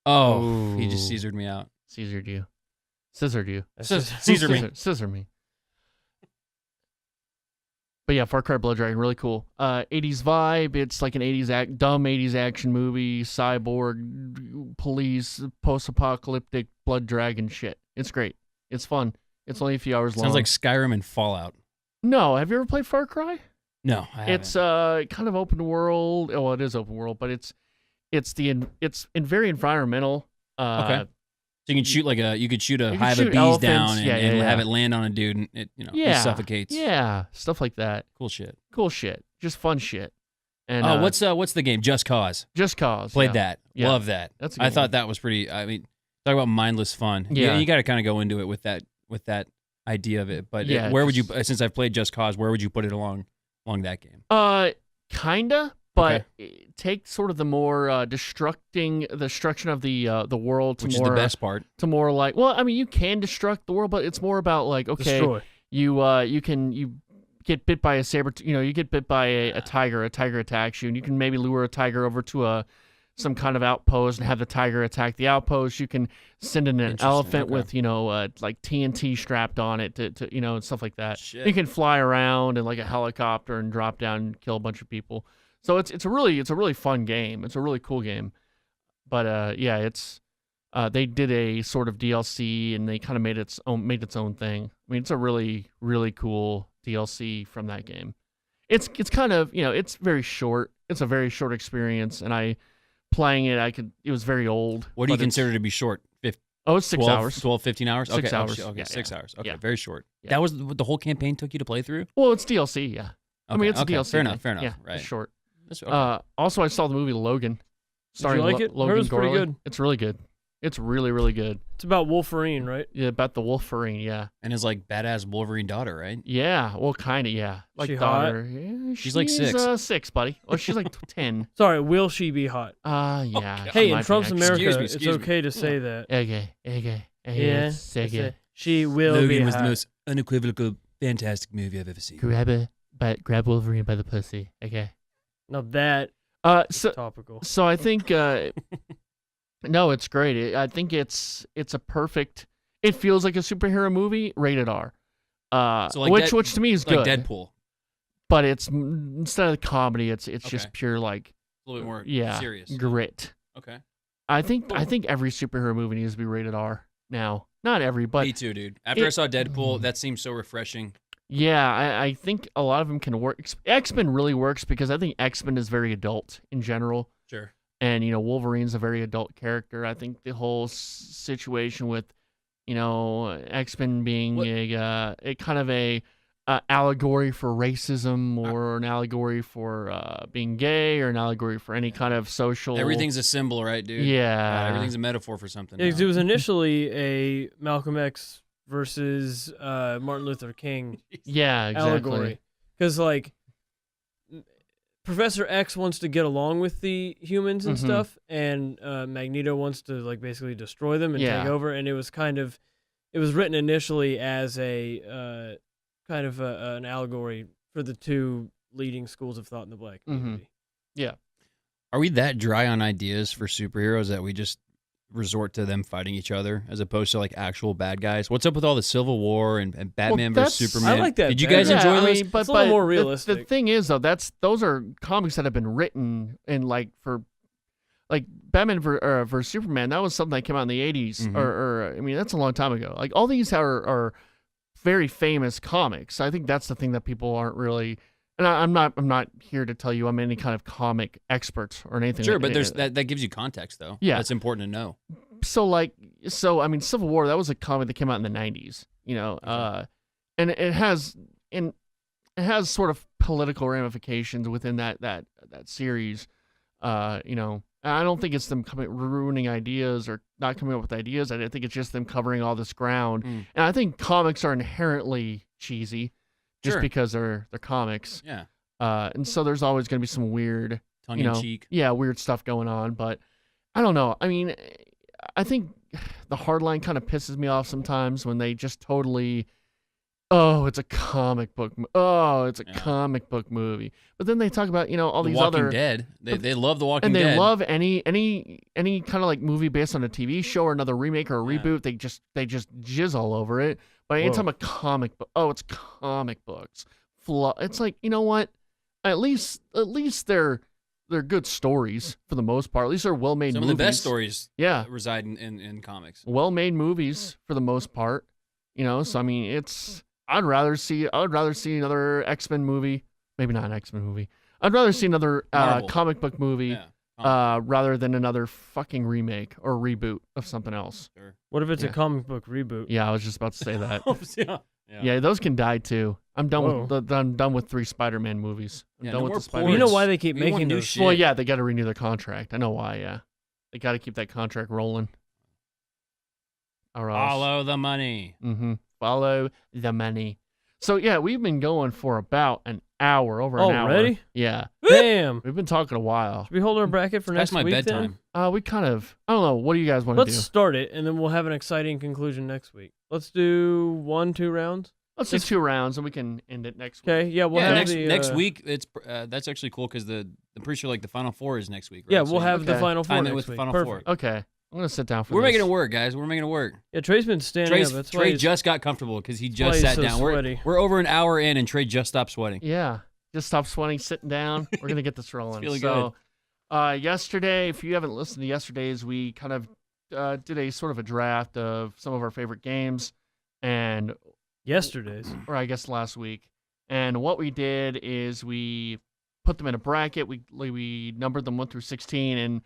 he just Ooh. scissored me out. Scissored you. That's just- Caesar me. Scissor me. But yeah, Far Cry Blood Dragon, really cool. 80s vibe. It's like an 80s dumb 80s action movie, cyborg, police, post-apocalyptic Blood Dragon shit. It's great. It's fun. It's only a few hours long. Sounds like Skyrim and Fallout. No, have you ever played Far Cry? No, I haven't. It's kind of open world. Well, it is open world, but it's very environmental. Okay. So you can shoot you could shoot a You can hive shoot of bees elephants. down and, Yeah, and yeah, have yeah. it land on a dude and it he Yeah, suffocates. Yeah, stuff like that. Cool shit. Cool shit. Just fun shit. And What's the game? Just Cause. Just Cause? Played yeah. that. Yeah. Love that. That's a I good thought one. that was pretty. I mean, talk about mindless fun. Yeah. You got to kind of go into it with that idea of it. But Yeah, where would you? just- Since I've played Just Cause, where would you put it along that game? Kinda, but take sort of the more destruction of the world to Which more is the best part. to more like. Well, I mean, you can destruct the world, but it's more about like Destroy. you get bit by a saber. You get bit by a tiger. A tiger attacks you, and you can maybe lure a tiger over to some kind of outpost and have the tiger attack the outpost. You can send in an Interesting, elephant okay. with like TNT strapped on it to and stuff like that. Shit. You can fly around in like a helicopter and drop down and kill a bunch of people. So it's a really fun game. It's a really cool game. But yeah, it's they did a sort of DLC, and they kind of made its own thing. I mean, it's a really, really cool DLC from that game. It's kind of, it's very short. It's a very short experience, and playing it, it was very old. What do you consider to be short? It's 6 hours. 12, 15 hours? 6 hours. Okay, Yeah, 6 hours. Okay, yeah. very short. Yeah. That was what the whole campaign took you to play through? Well, it's DLC, yeah. Okay, I mean, it's a DLC. Fair enough, thing. fair enough. Yeah, Right. it's short. Okay. Also, I saw the movie Logan. Starring like it? Logan Heard it was pretty Gorley. good. It's really good. It's really, really good. It's about Wolverine, right? Yeah, about the Wolverine, yeah. And his like badass Wolverine daughter, right? Yeah, well, kind of, yeah. Like She hot? daughter. Yeah, She's like 6. 6, buddy. Well, she's like 10. Sorry, will she be hot? Yeah. Hey, she in might be, Trump's actually. America, Excuse me. it's okay to say that. Okay. Yeah, she will be Logan was hot. the most unequivocal, fantastic movie I've ever seen. Grab Wolverine by the pussy. Okay. Now that So topical. So I think no, it's great. I think it's a perfect. It feels like a superhero movie, rated R. So like which to me is like good. Deadpool. But it's instead of comedy, it's just pure like A little bit more serious. grit. Okay. I think every superhero movie needs to be rated R now. Not every, but Me too, dude. After I saw Deadpool, that seemed so refreshing. yeah, I think a lot of them can work. X-Men really works because I think X-Men is very adult in general. Sure. And, Wolverine's a very adult character. I think the whole situation with, X-Men being a kind of a allegory for racism or an allegory for being gay or an allegory for any kind of social... Everything's a symbol, right, dude? Yeah. Everything's a metaphor for something. Yeah, 'cause now. it was initially a Malcolm X versus Martin Luther King Yeah, exactly. allegory. Because, like, Professor X wants to get along with the humans and stuff, and Magneto wants to, like, basically destroy them and take over. And it was written initially as a kind of an allegory for the two leading schools of thought in the black community. Yeah. Are we that dry on ideas for superheroes that we just resort to them fighting each other as opposed to like actual bad guys? What's up with all the Civil War and Batman versus Superman? I like that. Did you guys enjoy those? But it's a little more The realistic. thing is, though, those are comics that have been written in like Batman versus Superman. That was something that came out in the 80s, or I mean, that's a long time ago. Like all these are very famous comics. I think that's the thing that people aren't really. And I'm not here to tell you I'm any kind of comic expert or anything. Sure, but there's that gives you context though. Yeah, that's important to know. So I mean, Civil War, that was a comic that came out in the 90s. And it has sort of political ramifications within that series. I don't think it's them ruining ideas or not coming up with ideas. I think it's just them covering all this ground. And I think comics are inherently cheesy just because they're comics. Yeah. And so there's always going to be some weird, tongue in cheek. Yeah, weird stuff going on. But I don't know. I mean, I think the hardline kind of pisses me off sometimes when they just totally, it's a comic book. It's a comic book movie. But then they talk about, all these Walking other Dead. They love The Walking Dead. And they love any kind of like movie based on a TV show or another remake or a reboot. They just jizz all over it. But anytime a comic book, it's comic books. It's like, you know what? At least they're good stories for the most part. At least they're well-made movies. Some of the best stories reside in comics. Well-made movies for the most part. So I mean, I'd rather see another X-Men movie. Maybe not an X-Men movie. I'd rather see another comic book movie rather than another fucking remake or reboot of something else. Sure. What if it's a comic book reboot? Yeah, I was just about to say that. Yeah, those can die too. I'm done with 3 Spider-Man movies. I'm done with the Spider-Man. You know why they keep making those? Shit. Well, yeah, they got to renew their contract. I know why. Yeah, they got to keep that contract rolling. Follow the money. Follow the money. So yeah, we've been going for about an hour, over an hour. Already? Yeah. Damn. We've been talking a while. Should we hold our bracket for next That's my week bedtime. then? We kind of, I don't know. What do you guys want to do? Let's start it, and then we'll have an exciting conclusion next week. Let's do 1-2 rounds. Let's do 2 rounds, and we can end it next week. Okay. Yeah. We'll have next week. It's that's actually cool because I'm pretty sure like the Final Four is next week. Right? Yeah, we'll have the Final Four time it next with the week. Final Perfect. Four. Okay. I'm going to sit down for We're this. making it work, guys. We're making it work. Yeah, Trey's been standing up. That's why Trey he's just got comfortable because he just why he's sat so down. sweaty. We're over an hour in, and Trey just stopped sweating. Yeah. Just stop sweating, sitting down. We're going to get this rolling. Feeling good. Yesterday, if you haven't listened to yesterday's, we kind of did a sort of a draft of some of our favorite games, and Yesterday's. or I guess last week. And what we did is we put them in a bracket. We numbered them 1 through 16, and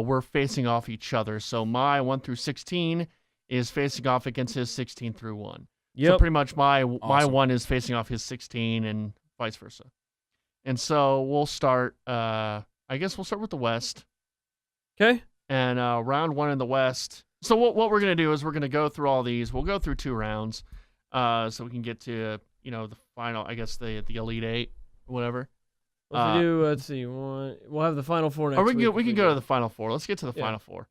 we're facing off each other. So my 1 through 16 is facing off against his 16 through 1. Yep. So pretty much my Awesome. 1 is facing off his 16 and vice versa. And so we'll start, I guess we'll start with the West. Okay. And round 1 in the West. So what we're going to do is we're going to go through all these. We'll go through 2 rounds so we can get to, the final, I guess the Elite 8 or whatever. What if we do, let's see, we'll have the Final Four next Or week. we can go to the Final Four. Let's get to the Yeah. Final Four.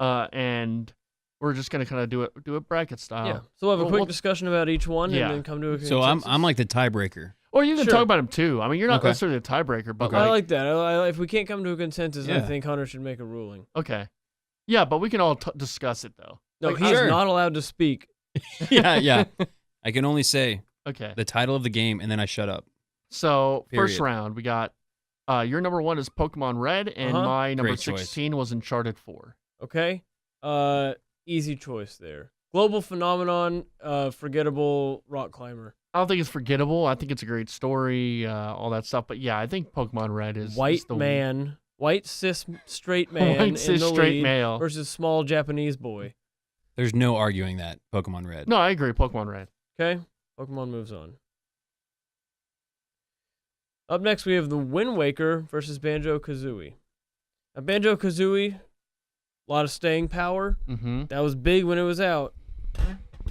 And we're just going to kind of do it bracket style. Yeah. So we'll have a quick we'll- discussion about each one Yeah. and then come to a So consensus. I'm like the tiebreaker. Or you can Sure. talk about him too. I mean, you're not Okay. necessarily a tiebreaker, but Okay. I like that. If we can't come to a consensus, I Yeah. think Hunter should make a ruling. okay. Yeah, but we can all discuss it though. No, Like, he's sure. not allowed to speak. yeah. I can only say Okay. the title of the game and then I shut up. So first Period. round, we got your number 1 is Pokemon Red, and Uh-huh. my number Great choice. 16 was Uncharted 4. Okay. Easy choice there. Global phenomenon, forgettable rock climber. I don't think it's forgettable. I think it's a great story, all that stuff. But yeah, I think Pokemon Red is White the man, white cis straight man white in cis the straight lead male. versus small Japanese boy. There's no arguing that Pokemon Red. No, I agree. Pokemon Red. Okay. Pokemon moves on. Up next, we have the Wind Waker versus Banjo-Kazooie. Now, Banjo-Kazooie, a lot of staying power. Mm-hmm. That was big when it was out.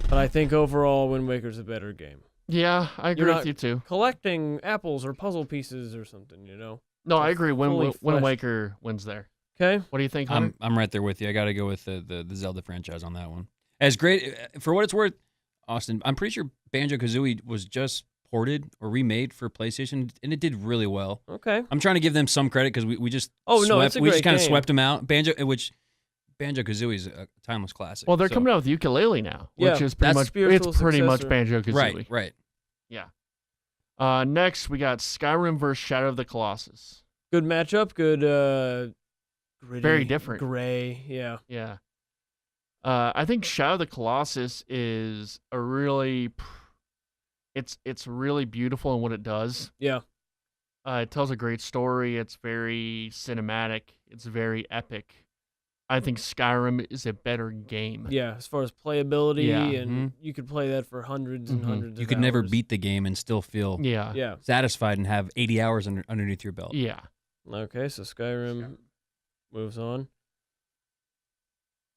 But I think overall, Wind Waker's a better game. Yeah, I agree You're with not- you too. Collecting apples or puzzle pieces or something, you know? No, I agree. fully Wind fleshed- Waker wins there. Okay. What do you think, Hunter? I'm right there with you. I got to go with the Zelda franchise on that one. As great for what it's worth, Austin, I'm pretty sure Banjo-Kazooie was just ported or remade for PlayStation, and it did really well. Okay. I'm trying to give them some credit because we just Oh, no, swept, it's a we just great kind of game. swept them out. Banjo-Kazooie is a timeless classic. Well, they're so- coming out with ukulele now, Yeah, which is pretty that's much spiritual it's pretty much successor. Banjo-Kazooie. right. Next, we got Skyrim versus Shadow of the Colossus. Good matchup. Good, gritty, Very different. Gray. Yeah. Yeah. I think Shadow of the Colossus is a really, it's really beautiful in what it does. Yeah. It tells a great story. It's very cinematic. It's very epic. I think Skyrim is a better game. Yeah. As far as playability, Yeah. and you could play that for hundreds and Mhm. hundreds You of could never hours. beat the game and still feel Yeah. Yeah. satisfied and have 80 hours underneath your belt. Yeah. Okay, so Skyrim moves on.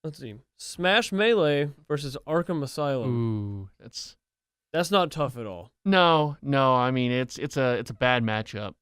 Let's see. Smash Melee versus Arkham Asylum. Ooh, That's not tough at all. no. I mean, it's a bad matchup.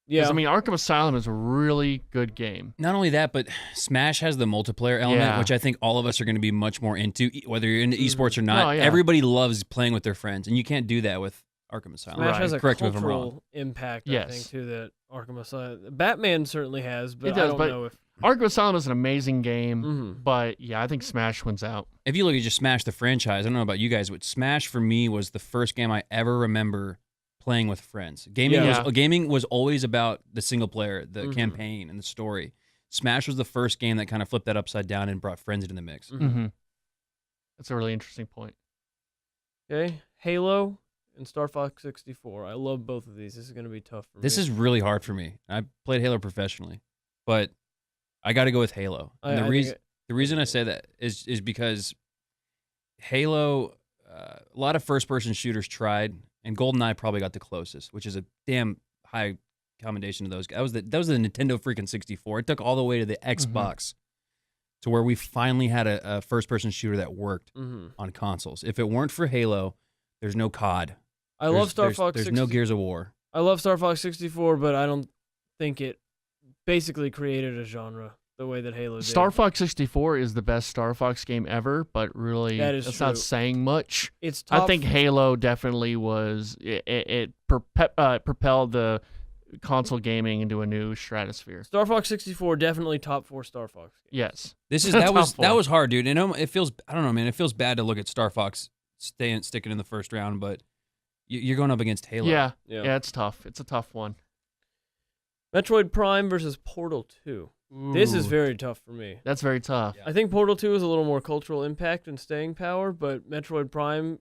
'Cause, Yeah. I mean, Arkham Asylum is a really good game. Not only that, but Smash has the multiplayer element, Yeah. which I think all of us are going to be much more into, whether you're into esports or not. No, yeah. Everybody loves playing with their friends, and you can't do that with Arkham Asylum. Smash Right. has a Correct me if I'm wrong. cultural impact, I Yes. think, too, that Arkham Asylum. Batman certainly has, but It does, I don't but- know if. Arkham Asylum is an amazing game, Mhm. but yeah, I think Smash wins out. If you look at just Smash the franchise, I don't know about you guys, but Smash for me was the first game I ever remember playing with friends. Yeah. Gaming was always about the single player, the Mhm. campaign, and the story. Smash was the first game that kind of flipped that upside down and brought friends into the mix. Mhm. Mm-hmm. That's a really interesting point. Okay. Halo and Star Fox 64. I love both of these. This is going to be tough for me. This is really hard for me. I played Halo professionally, but I got to go with Halo. And the reason I say that is because Halo, a lot of first-person shooters tried, and GoldenEye probably got the closest, which is a damn high commendation to those guys. That was the Nintendo freaking 64. It took all the way to the Xbox to where we finally had a first-person shooter that worked Mhm. on consoles. If it weren't for Halo, there's no COD. I love Star Fox There's 64. no Gears of War. I love Star Fox 64, but I don't think it basically created a genre the way that Halo did. Star Fox 64 is the best Star Fox game ever, but really, That is that's true. not saying much. It's top I think Halo definitely was it propelled the console gaming into a new stratosphere. Star Fox 64 definitely top 4 Star Fox games. Yes, That Tough one. was hard, dude. And it feels, I don't know, man. It feels bad to look at Star Fox sticking in the first round, but you're going up against Halo. yeah, it's tough. It's a tough one. Metroid Prime versus Portal 2. This is Ooh, very tough for me. That's very tough. Yeah. I think Portal 2 is a little more cultural impact and staying power, but Metroid Prime,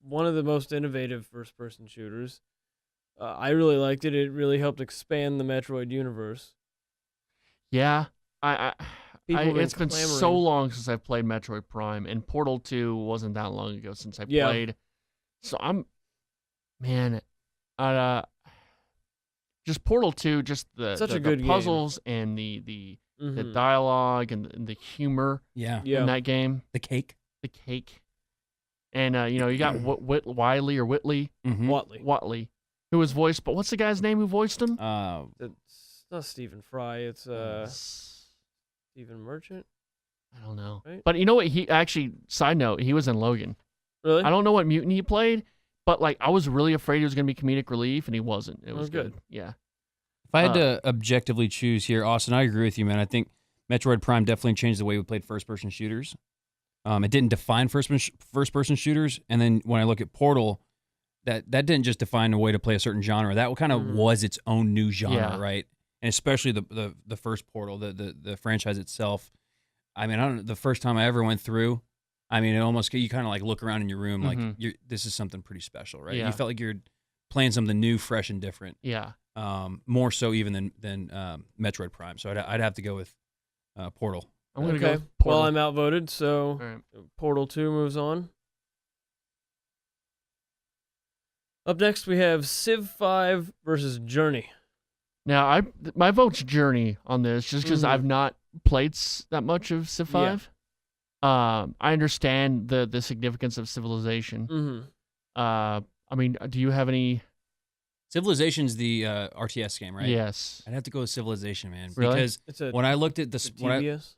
one of the most innovative first-person shooters. I really liked it. It really helped expand the Metroid universe. Yeah, I People have been it's been so clamoring. long since I've played Metroid Prime, and Portal 2 wasn't that long ago since I Yeah. played. So man, just Portal 2, just Such the a good game. puzzles and the Mhm. dialogue and the humor Yeah. Yeah. in that game, The cake. the cake, and you got Wiley or Whitley, Mm-hmm. Watley, who was voiced. But what's the guy's name who voiced him? It's not Stephen Fry. It's Stephen Merchant. I don't know. Right? But you know what? He actually, side note, he was in Logan. Really? I don't know what mutant he played, but like I was really afraid he was going to be comedic relief, and he wasn't. It Oh, was good. good. Yeah. If I had to objectively choose here, Austin, I agree with you, man. I think Metroid Prime definitely changed the way we played first-person shooters. It didn't define first-person shooters, and then when I look at Portal, that didn't just define a way to play a certain genre. That kind of was its own new genre, Yeah. right? And especially the first Portal, the franchise itself. I mean, I don't know, the first time I ever went through, I mean, it almost you kind of like look around in your room like this is something pretty special, right? Yeah. You felt like you're playing something new, fresh, and different. Yeah. More so even than Metroid Prime. So I'd have to go with Portal. I'm going to Okay. go with Portal. Well, I'm outvoted, so All right. Portal 2 moves on. Up next, we have Civ 5 versus Journey. Now, my vote's Journey on this, just because I've not played that much of Civ 5. I understand the significance of Civilization. Mm-hmm. I mean, do you have any? Civilization's the RTS game, right? Yes. I'd have to go with Civilization, man. Really? Because It's a when I looked at it's a this, when I, TBS,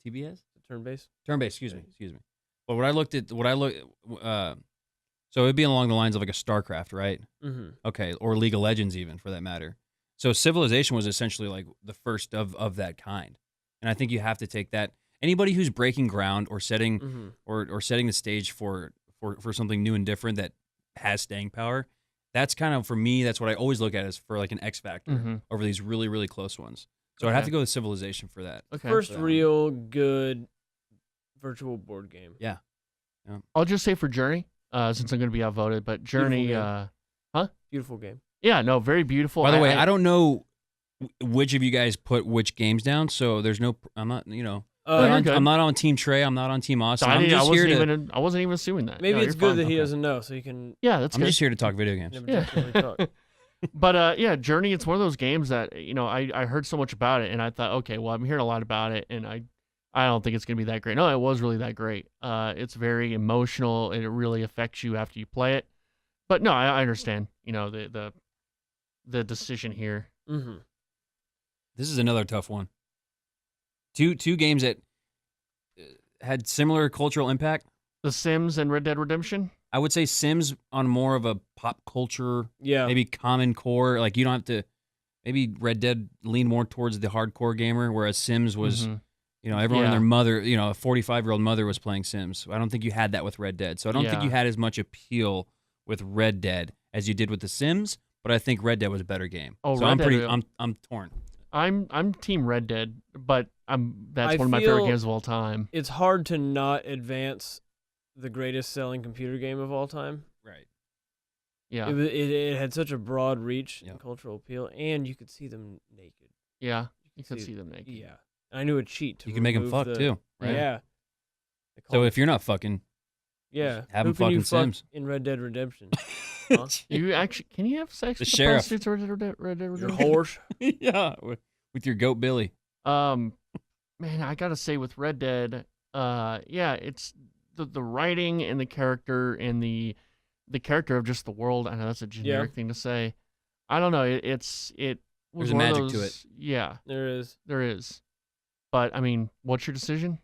TBS? turn-based. Turn-based, excuse me. But when I looked at, so it'd be along the lines of like a StarCraft, right? Mm-hmm. Okay, or League of Legends even, for that matter. So Civilization was essentially like the first of that kind. And I think you have to take that. Anybody who's breaking ground or setting Mm-hmm. or setting the stage for something new and different that has staying power, that's kind of, for me, that's what I always look at as for like an X factor over these really, really close ones. So I'd have to go with Civilization for that. Okay. First real good virtual board game. Yeah. I'll just say for Journey, since I'm going to be outvoted, but Journey, Beautiful game. yeah, no, very beautiful. By the way, I don't know which of you guys put which games down, so there's no, I'm not, you're good. I'm not on Team Trey, I'm not on Team Austin. I I'm just here to, I wasn't even assuming that. Maybe No, it's you're good fine. that he Okay. doesn't know, so he can Yeah, that's I'm good. just here to talk video games. never Yeah. technically talk. But yeah, Journey, it's one of those games that I heard so much about it, and I thought, okay, well, I'm hearing a lot about it, and I don't think it's gonna be that great. No, it was really that great. It's very emotional, and it really affects you after you play it. But no, I understand. The decision here. Mm-hmm. This is another tough one. Two games that had similar cultural impact. The Sims and Red Dead Redemption. I would say Sims on more of a pop culture, Yeah. maybe common core. Like you don't have to. Maybe Red Dead leaned more towards the hardcore gamer, whereas Sims was, everyone and their mother, a 45-year-old mother was playing Sims. I don't think you had that with Red Dead. So I don't think you had as much appeal with Red Dead as you did with the Sims. But I think Red Dead was a better game. Oh, so Red I'm Dead, pretty. I'm torn. I'm Team Red Dead, but that's I one of my favorite feel- games of all time. It's hard to not advance the greatest selling computer game of all time. Right. Yeah, It had such a broad reach Yeah. and cultural appeal, and you could see them naked. yeah, you could see them naked. Yeah. And I knew a cheat to You can make them remove fuck the- too. Right? Yeah. They So call if you're not fucking, yeah, have who 'em can you fucking fuck Sims. in Red Dead Redemption? Huh? You actually can you have sex The with sheriff. the prostitutes or Red Dead Your Redemption? horse. yeah, with your goat Billy. Man, I gotta say with Red Dead, yeah, it's the writing and the character and the character of just the world. I know that's a generic thing to say. I don't know. It was There's a one of magic to those- Yeah, There is. there is. But I mean, what's your decision?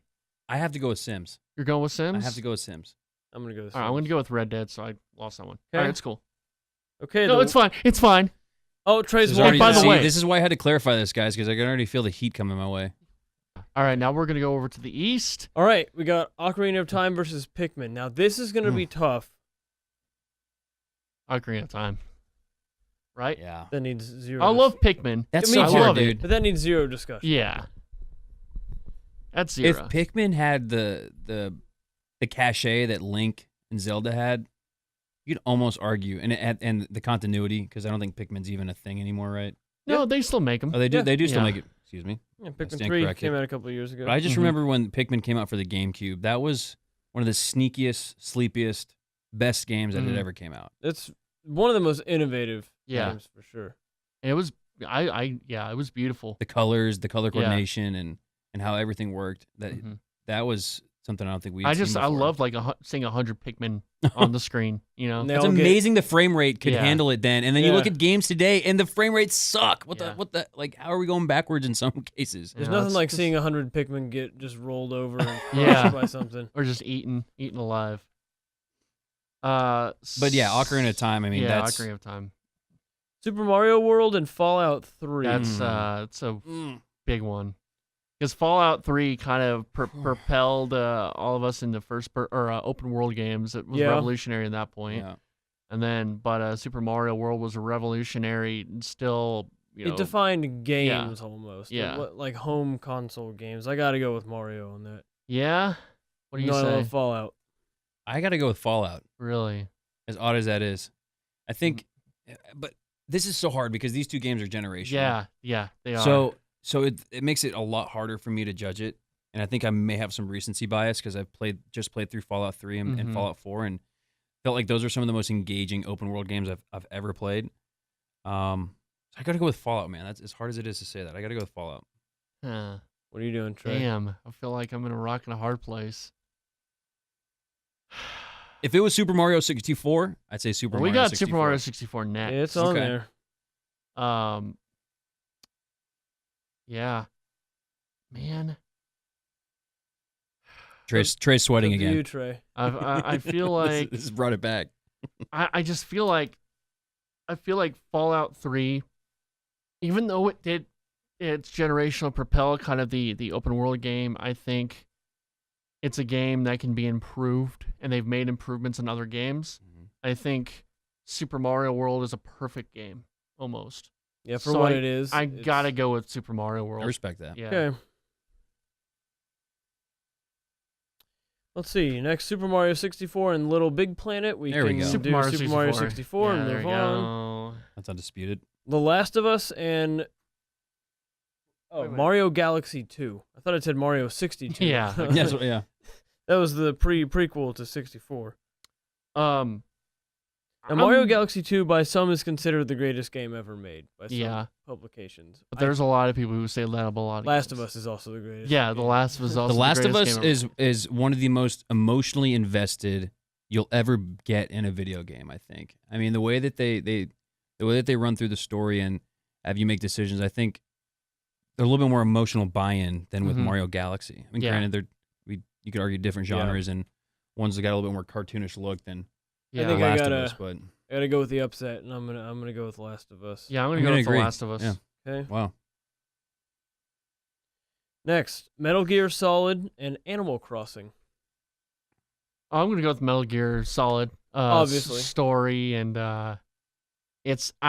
I have to go with Sims. You're going with Sims? I have to go with Sims. I'm gonna go. With All right, I'm Sims. gonna go with Red Dead, so I lost that one. All Okay. right, it's cool. Okay. No, it's fine. It's fine. Oh, Trey's This is won. already- by the see, way- this is why I had to clarify this, guys, because I can already feel the heat coming my way. All right, now we're gonna go over to the east. All right, we got Ocarina of Time versus Pikmin. Now this is gonna be tough. Ocarina of Time. right? Yeah. That needs zero. I love Pikmin. That's Me so too, hard, dude. dude. But that needs zero discussion. Yeah. That's zero. If Pikmin had the cachet that Link and Zelda had, you could almost argue, and the continuity, because I don't think Pikmin's even a thing anymore, right? No, they still make them. Oh, they do. Yeah. They do still Yeah. make it. Excuse me. Yeah, I Pikmin stand 3 corrected. came out a couple of years ago. But I just Mhm. remember when Pikmin came out for the GameCube. That was one of the sneakiest, sleepiest, best games that had Mhm. ever came out. It's one of the most innovative Yeah. games for sure. It was, it was beautiful. The colors, the color Yeah. coordination, and how everything worked. Mhm. That was something I don't think we. I love like seeing 100 Pikmin on the screen. You know, And they It's all get- amazing the frame rate could Yeah. handle it then, and then you look Yeah. at games today, and the frame rates suck. What Yeah. the like? How are we going backwards in some cases? There's You know, nothing it's like just- seeing 100 Pikmin get just rolled over and crushed Yeah. by something. or just eaten alive. But yeah, Ocarina of Time. I mean, yeah, that's Ocarina of Time. Super Mario World and Fallout 3. That's it's a big one. Because Fallout 3 kind of propelled all of us into open world games. It was Yeah. revolutionary at that point. yeah. And then, but Super Mario World was a revolutionary and still, you know, It defined games almost. Yeah. Like home console games. I got to go with Mario on that. yeah. What do you No, I say? love Fallout. I got to go with Fallout. Really? As odd as that is, I think. But this is so hard because these two games are generational. Yeah, they are. So it makes it a lot harder for me to judge it, and I think I may have some recency bias because I've just played through Fallout 3 and Mhm. Fallout 4, and felt like those are some of the most engaging open world games I've ever played. So I got to go with Fallout, man. That's as hard as it is to say that. I got to go with Fallout. Huh. What are you doing, Trey? Damn, I feel like I'm in a rock and a hard place. If it was Super Mario 64, I'd say Super We Mario got 64. Super Mario 64 next. It's on Okay. there. Yeah. Man, Trey's It's sweating up to again. you, Trey. I feel like this has brought it back. I just feel like Fallout 3, even though it did its generational propel kind of the open world game, I think it's a game that can be improved, and they've made improvements in other games. Mhm. I think Super Mario World is a perfect game, almost. Yeah, for So what it is. I it's- gotta go with Super Mario I World. respect that. Yeah. Okay. Let's see. Next, Super Mario 64 and Little Big Planet. We There we can go. do Super Mario Super Mario 64 Yeah, and there move you on. go. That's undisputed. The Last of Us and Wait. Mario Galaxy 2. I thought it said Mario 62. Yeah. Yeah. That was the prequel to 64. Now, Mario I'm- Galaxy 2 by some is considered the greatest game ever made by some Yeah. publications. But there's a lot of people who say that about a lot of Last games. of Us is also the greatest. Yeah, The game. Last of Us is also The Last of greatest Us game ever. is one of the most emotionally invested you'll ever get in a video game, I think. I mean, the way that they run through the story and have you make decisions, I think they're a little bit more emotional buy-in than with Mhm. Mario Galaxy. I mean, Yeah. granted, you could argue different Yeah. genres and ones that got a little bit more cartoonish look than Yeah. I think The I Last gotta- of Us, but I gotta go with the upset, and I'm gonna go with Last of Us. Yeah, I'm I'm gonna go gonna with agree. The Last of Us. Yeah. Okay. wow. Next, Metal Gear Solid and Animal Crossing. I'm gonna go with Metal Gear Solid. Obviously. Story and I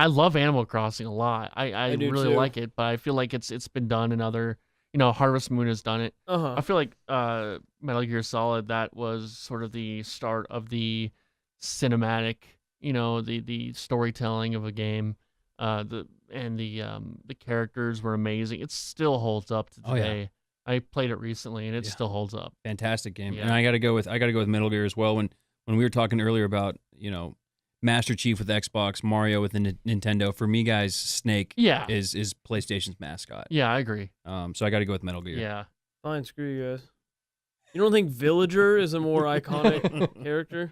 love Animal Crossing a lot. I do really too. like it, but I feel like it's been done in other. Harvest Moon has done it. Uh-huh. I feel like Metal Gear Solid, that was sort of the start of the cinematic, the storytelling of a game. The characters were amazing. It still holds up to Oh, yeah. today. I played it recently and it Yeah. still holds up. Fantastic game. Yeah. And I gotta go with Metal Gear as well. When we were talking earlier about, Master Chief with Xbox, Mario with the Nintendo, for me guys, Snake Yeah. is PlayStation's mascot. Yeah, I agree. So I gotta go with Metal Gear. Yeah. Fine, screw you guys. You don't think Villager is a more iconic character?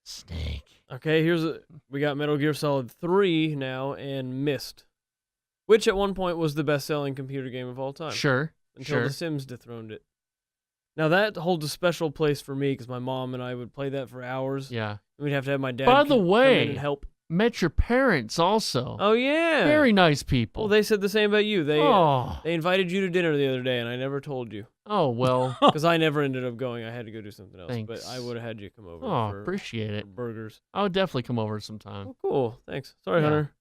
Snake. Okay, we got Metal Gear Solid 3 now and Myst, which at one point was the best-selling computer game of all time. Sure. Until sure. The Sims dethroned it. Now that holds a special place for me because my mom and I would play that for hours. Yeah. And we'd have to have my dad By the come in way, and help. Met your parents also. Oh yeah. Very nice people. Well, they said the same about you. They oh. they invited you to dinner the other day, and I never told you Oh, well. because I never ended up going. I had to go do something else. But Thanks. I would have had you come over. Oh, for, appreciate for it. burgers. I would definitely come over sometime. Oh, cool. Thanks. Sorry, Yeah. Hunter.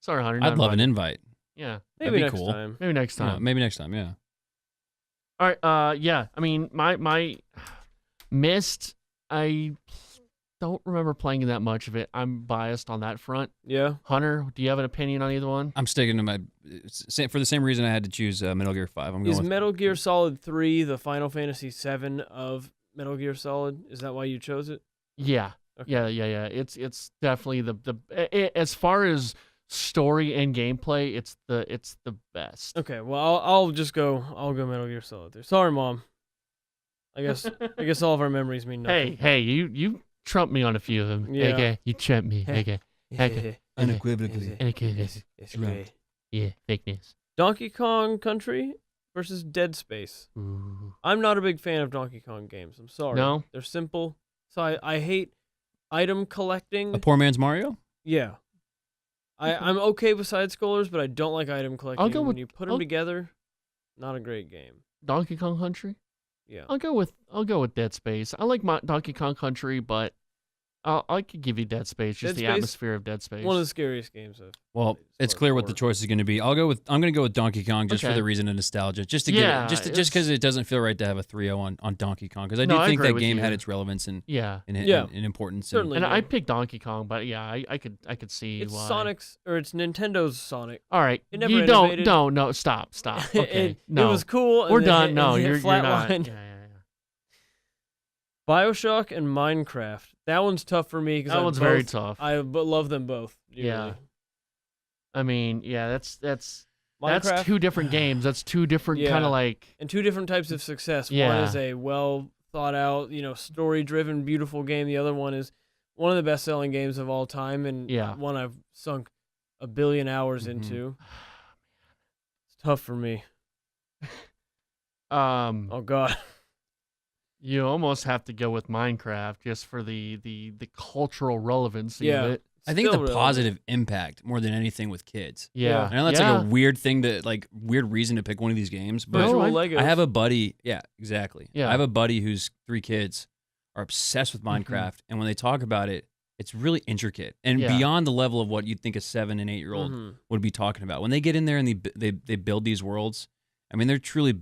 Sorry, Hunter. I'd love an invite. Yeah. Maybe That'd be next cool. time. Maybe next time. Yeah, maybe next time. Yeah. All right. Yeah. I mean, my Myst. I don't remember playing that much of it. I'm biased on that front. Yeah. Hunter, do you have an opinion on either one? I'm sticking to my for the same reason I had to choose Metal Gear 5. I'm going Is with Metal Gear Solid 3 the Final Fantasy 7 of Metal Gear Solid? Is that why you chose it? Yeah. Okay. Yeah. It's definitely as far as story and gameplay, it's the best. Okay, well I'll go Metal Gear Solid 3. Sorry, Mom. I guess all of our memories mean nothing. Hey, you trumped me on a few of them. Yeah. Okay, you trumped me. Okay. Unequivocally. It's great. Yeah, fake news. Donkey Kong Country versus Dead Space. Ooh. I'm not a big fan of Donkey Kong games. I'm sorry. No? They're simple. So I hate item collecting. a poor man's Mario. Yeah. I'm okay with side scrollers, but I don't like item collecting. go when with- you put them I'll- together, not a great game. Donkey Kong Country? Yeah. I'll go with Dead Space. I like my Donkey Kong Country, but I could give you Dead Space, just Dead the Space, atmosphere of Dead Space. One of the scariest games I've Well, played, as it's far clear as what the horror. choice is going to be. I'm going to go with Donkey Kong just for Okay. the reason of nostalgia, just to Yeah, get just it's- because it doesn't feel right to have a 3-0 on Donkey Kong because I No, do I think agree that with game you. had its relevance and Yeah. Yeah. importance. Certainly. And Yeah. I picked Donkey Kong, but yeah, I could see It's why. Sonic's, or it's Nintendo's Sonic. All right. It never you innovated. no, stop. Okay. It was cool. And We're then done. hit- No, and hit you're not. flatlined. Yeah. BioShock and Minecraft. That one's tough for me because That one's very tough. I love them both. Yeah. dearly. I mean, yeah, that's Minecraft two different games. That's two different Yeah. kind of like. and two different types of success. One Yeah. is a well thought out, story-driven, beautiful game. The other one is one of the best-selling games of all time, and Yeah. one I've sunk 1 billion hours Mhm. into. It's tough for me. Oh God. You almost have to go with Minecraft just for the cultural relevancy Yeah. of it. I think Still the relevant. positive impact more than anything with kids. Yeah. I know that's yeah. like a weird thing weird reason to pick one of these games, but No, Visual I- Legos. I have a buddy. Yeah, exactly. Yeah. I have a buddy whose 3 kids are obsessed with Minecraft, and when they talk about it, it's really intricate and Yeah. beyond the level of what you'd think a 7 and 8-year-old Mhm. would be talking about. When they get in there and they build these worlds, I mean, they're truly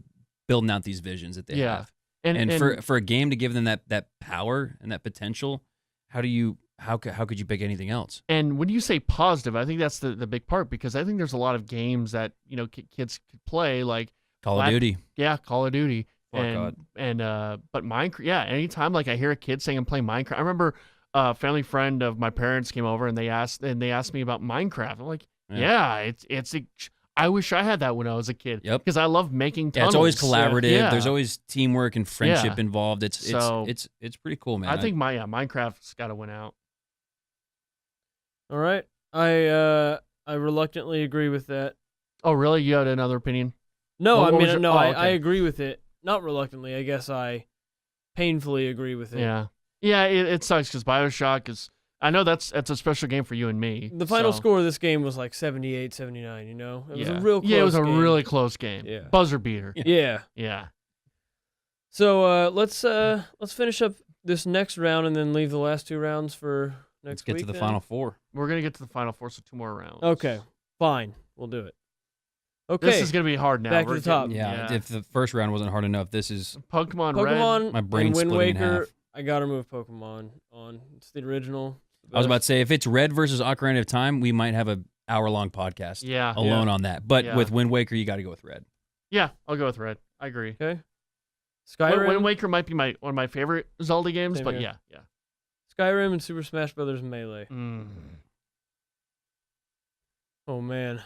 building out these visions that they Yeah. have. And And for a game to give them that power and that potential, how could you pick anything else? And when you say positive, I think that's the big part because I think there's a lot of games that kids could play like Call of Duty. Call of Duty, Oh, God. but Minecraft. Yeah, anytime like I hear a kid saying I'm playing Minecraft, I remember a family friend of my parents came over and they asked me about Minecraft. I'm like, Yeah. I wish I had that when I was a kid. Yep. Because I love making Yeah, tunnels. it's always collaborative. Yeah. There's always teamwork and friendship Yeah. involved. It's So- it's pretty cool, man. I think Minecraft's got to win out. All right. I reluctantly agree with that. Oh, really? You had another opinion? No, What I was mean, your- no, oh, I okay. agree with it. Not reluctantly. I guess I painfully agree with it. Yeah. Yeah, it sucks because BioShock is. I know that's a special game for you and me. The final so- score of this game was like 78, 79, It was yeah. a real close Yeah, it was a game. really close game. Yeah. Buzzer beater. Yeah. Yeah. So let's finish up this next round and then leave the last 2 rounds for let's next get week. to the then? final 4. We're gonna get to the final 4, so 2 more rounds. Okay. Fine. We'll do it. Okay. This is gonna be hard now. Back to We're the top. getting- Yeah, if the first round wasn't hard enough, this is Pokemon Red. Pokemon My brain's and Wind splitting in Waker. half. I gotta move Pokemon on. It's the original. I was about to say if it's Red versus Ocarina of Time, we might have a hour-long podcast Yeah. alone on that. But Yeah. with Wind Waker, you got to go with Red. Yeah, I'll go with Red. I agree. Okay. Skyrim. Wind Waker might be one of my favorite Zelda games, Same but here. yeah. Skyrim and Super Smash Brothers Melee. Mm. Oh man.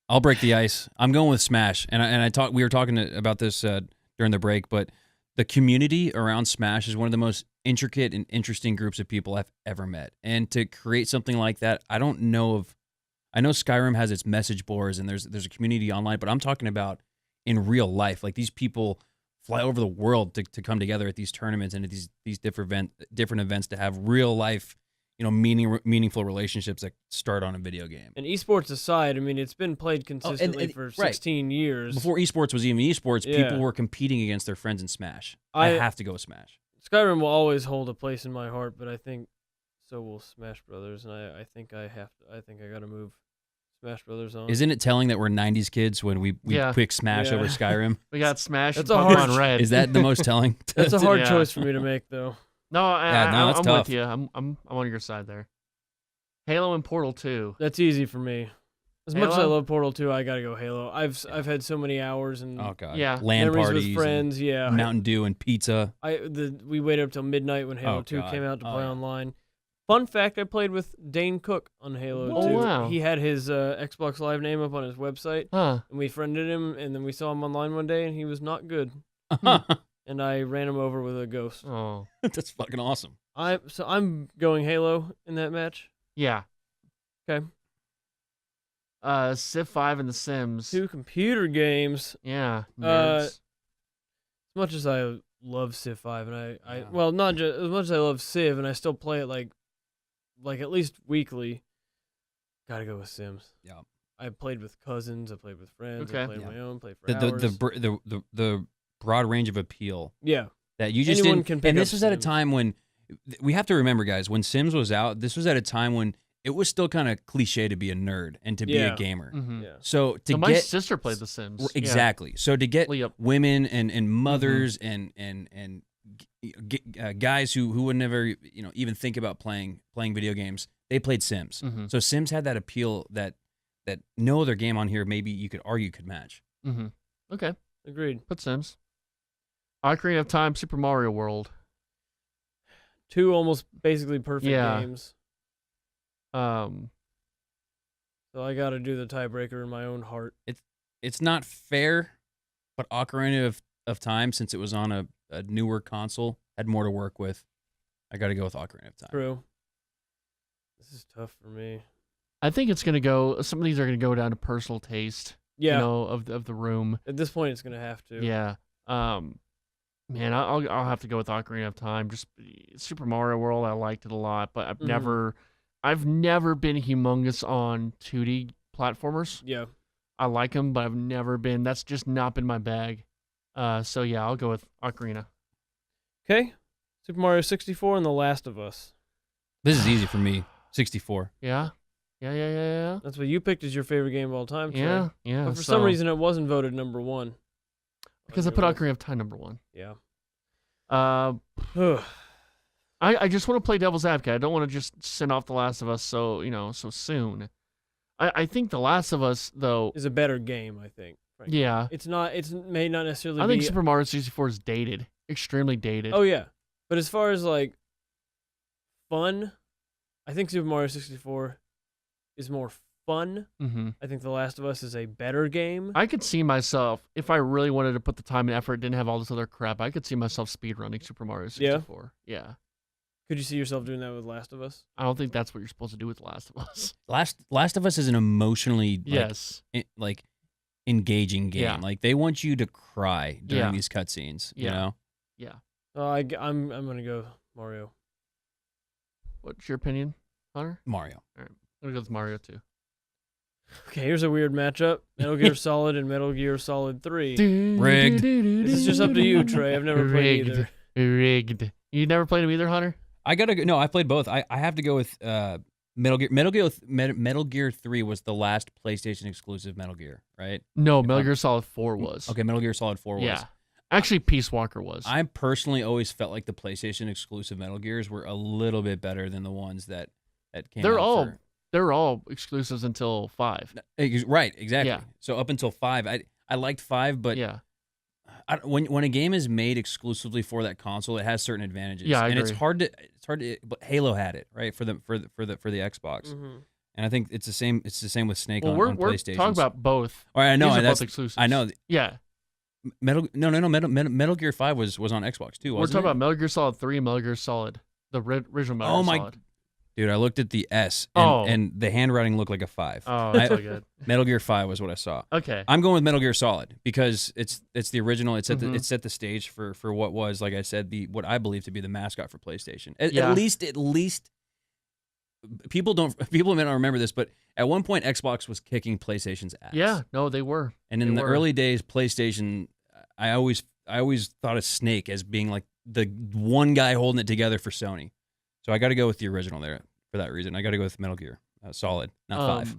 I'll break the ice. I'm going with Smash, and we were talking about this during the break, but the community around Smash is one of the most intricate and interesting groups of people I've ever met. And to create something like that, I know Skyrim has its message boards and there's a community online, but I'm talking about in real life. Like these people fly over the world to come together at these tournaments and at these different events to have real life, meaningful relationships that start on a video game. And esports aside, I mean, it's been played consistently for 16 years. Before esports was even esports, Yeah. people were competing against their friends in Smash. I have to go with Smash. Skyrim will always hold a place in my heart, but I think so will Smash Brothers, and I think I got to move Smash Brothers on. Isn't it telling that we're 90s kids when we pick Smash over Skyrim? We got Smash That's and a hard Pokemon Red. Is that the most telling? That's a hard Yeah. choice for me to make, though. No, that's I'm tough. with you. I'm on your side there. Halo and Portal 2. That's easy for me. As much as I Halo? love Portal 2, I gotta go Halo. I've had so many hours and Oh god. Yeah. LAN memories parties, with friends. Yeah, and Mountain Dew and pizza. we waited up till midnight when Halo 2 God. came out to Oh, play yeah. online. Fun fact: I played with Dane Cook on Halo Oh, 2. wow. He had his Xbox Live name up on his website, Huh. and we friended him. And then we saw him online one day, and he was not good. And I ran him over with a ghost. Oh. That's fucking awesome. I'm going Halo in that match. Yeah. Okay. Civ 5 and The Sims. 2 computer games. Yeah. Uh, Nerds. As much as I love Civ 5, and Yeah. well, not just as much as I love Civ, and I still play it like at least weekly. Gotta go with Sims. Yeah. I played with cousins. I played with friends. Okay. I played Yeah. on my own. Played for The hours. the broad range of appeal Yeah. that you just Anyone didn't. can pick And this up was at a Sims. time when we have to remember, guys, when Sims was out, this was at a time when it was still kind of cliche to be a nerd and to be a Yeah. gamer. Mhm. Yeah. So to So my get sister played The Sims. exactly, so to get Yep. women and mothers and guys who would never even think about playing video games, they played Sims. Mm-hmm. So Sims had that appeal that no other game on here maybe you could argue could match. Mm-hmm. Okay. Agreed. Put Sims. Ocarina of Time, Super Mario World. 2 almost basically perfect Yeah. games. Um, So I gotta do the tiebreaker in my own heart. It's not fair, but Ocarina of Time, since it was on a newer console, had more to work with. I got to go with Ocarina of Time. True. This is tough for me. I think it's gonna go. Some of these are gonna go down to personal taste. Yeah. You know, of the room. At this point, it's gonna have to. Yeah. Man, I'll have to go with Ocarina of Time. Just Super Mario World, I liked it a lot, but I've Mhm. never been humongous on 2D platformers. Yeah. I like them, but I've never been. That's just not been my bag. So yeah, I'll go with Ocarina. Okay. Super Mario 64 and The Last of Us. This is easy for me. 64. Yeah. That's what you picked as your favorite game of all time. Trey. Yeah. But for some reason, it wasn't voted number 1. because I put Ocarina of Time number 1. Yeah. I just want to play devil's advocate. I don't want to just send off The Last of Us so soon. I think The Last of Us though is a better game, I think. Frankly. Yeah. It's not. It may not necessarily. I think be, Super Mario 64 is dated, extremely dated. Oh yeah, but as far as like fun, I think Super Mario 64 is more fun. Mm-hmm. I think The Last of Us is a better game. I could see myself, if I really wanted to put the time and effort, didn't have all this other crap, I could see myself speedrunning Super Mario 64. Yeah. Could you see yourself doing that with Last of Us? I don't think that's what you're supposed to do with The Last of Us. Last of Us is an emotionally Yes. like engaging game. Yeah. Like they want you to cry during Yeah. these cutscenes. You Yeah. know. Yeah. I'm gonna go Mario. What's your opinion, Hunter? Mario. I'm going to go with Mario too. Okay, here's a weird matchup: Metal Gear Solid and Metal Gear Solid 3. Rigged. This is just up to you, Trey. I've never played Rigged. either. Rigged. You never played them either, Hunter? I gotta go. No, I played both. I have to go with Metal Gear. Metal Gear 3 was the last PlayStation exclusive Metal Gear, right? No, Metal Gear Solid 4 was. Okay, Metal Gear Solid 4 was. Yeah. Actually, Peace Walker was. I personally always felt like the PlayStation exclusive Metal Gears were a little bit better than the ones that came out. They're all exclusives until 5. Right, exactly. Yeah. So up until 5, I liked 5, but Yeah. when a game is made exclusively for that console, it has certain advantages. Yeah, I and agree. it's hard to. But Halo had it, right, for the Xbox, Mhm. and I think it's the same. It's the same with Snake Well, on we're PlayStation. talking about both. All right, I know These are that's both exclusives. I know. Yeah. Metal Gear 5 was on Xbox too. We're Wasn't talking it? about Metal Gear Solid 3 and Metal Gear Solid. The original Metal Oh Gear my- Solid. Dude, I looked at the S, Oh. and the handwriting looked like a 5. Oh, that's so good. Metal Gear 5 was what I saw. Okay. I'm going with Metal Gear Solid because it's the original. It set Mhm. it set the stage for what was, like I said, what I believe to be the mascot for PlayStation. At Yeah. least people may not remember this, but at one point Xbox was kicking PlayStation's ass. Yeah. No, they were. And in they the were. early days, PlayStation, I always thought of Snake as being like the one guy holding it together for Sony. So I got to go with the original there for that reason. I got to go with Metal Gear Solid, not 5.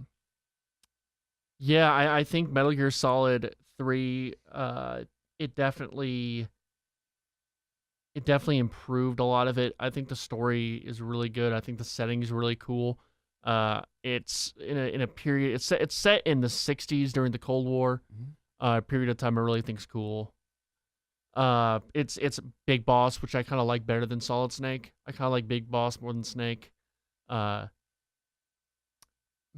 Yeah, I think Metal Gear Solid 3, it definitely improved a lot of it. I think the story is really good. I think the setting is really cool. It's in a period. It's set in the 60s during the Cold War. A period of time I really think's cool. It's Big Boss, which I kind of like better than Solid Snake. I kind of like Big Boss more than Snake.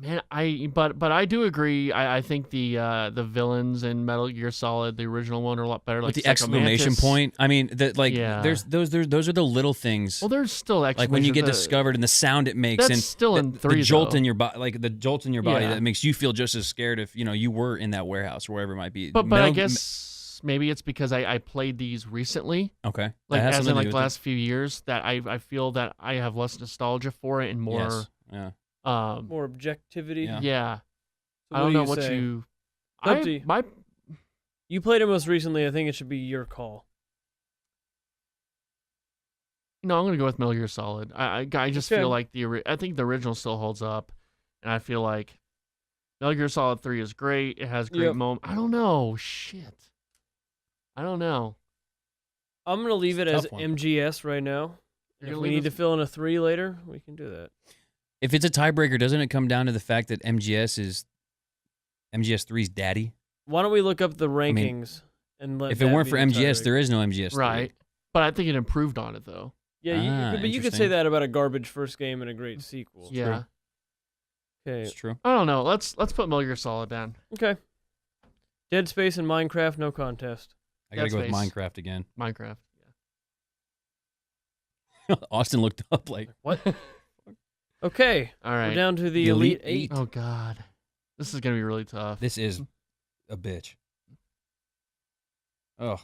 Man, but I do agree. I think the villains in Metal Gear Solid, the original one, are a lot better. With Like the exclamation point, I mean, there's those are the little things. Well, there's still like when you get discovered and the sound it makes, that's and still in 3. The jolt in your body, like the jolt in your body Yeah. that makes you feel just as scared if you were in that warehouse or wherever it might be. But I guess maybe it's because I played these recently. Okay, Like as in like the it. last few years, that I feel that I have less nostalgia for it and more. Yes. Yeah. More objectivity. Yeah. So I don't know what say? you. Up to you. You played it most recently. I think it should be your call. No, I'm gonna go with Metal Gear Solid. I just Okay. feel like I think the original still holds up, and I feel like Metal Gear Solid 3 is great. It has great moments. I don't know. Shit. I don't know. I'm gonna leave it It's a as tough one. MGS right now. You're If gonna we leave need it- to fill in a 3 later, we can do that. If it's a tiebreaker, doesn't it come down to the fact that MGS is MGS3's daddy? Why don't we look up the mean, rankings and let? If it that weren't be for the MGS, tiebreaker? there is no MGS3. Right. But I think it improved on it though. Yeah, but you could say interesting. that about a garbage first game and a great sequel. Yeah. Okay. It's true. I don't know. Let's put Metal Gear Solid down. Okay. Dead Space and Minecraft, no contest. I gotta Dead go with Space. Minecraft again. Minecraft. Austin looked up like, What? Okay. All right. We're down to the Elite Eight. Oh God, this is gonna be really tough. this is a bitch. Oh,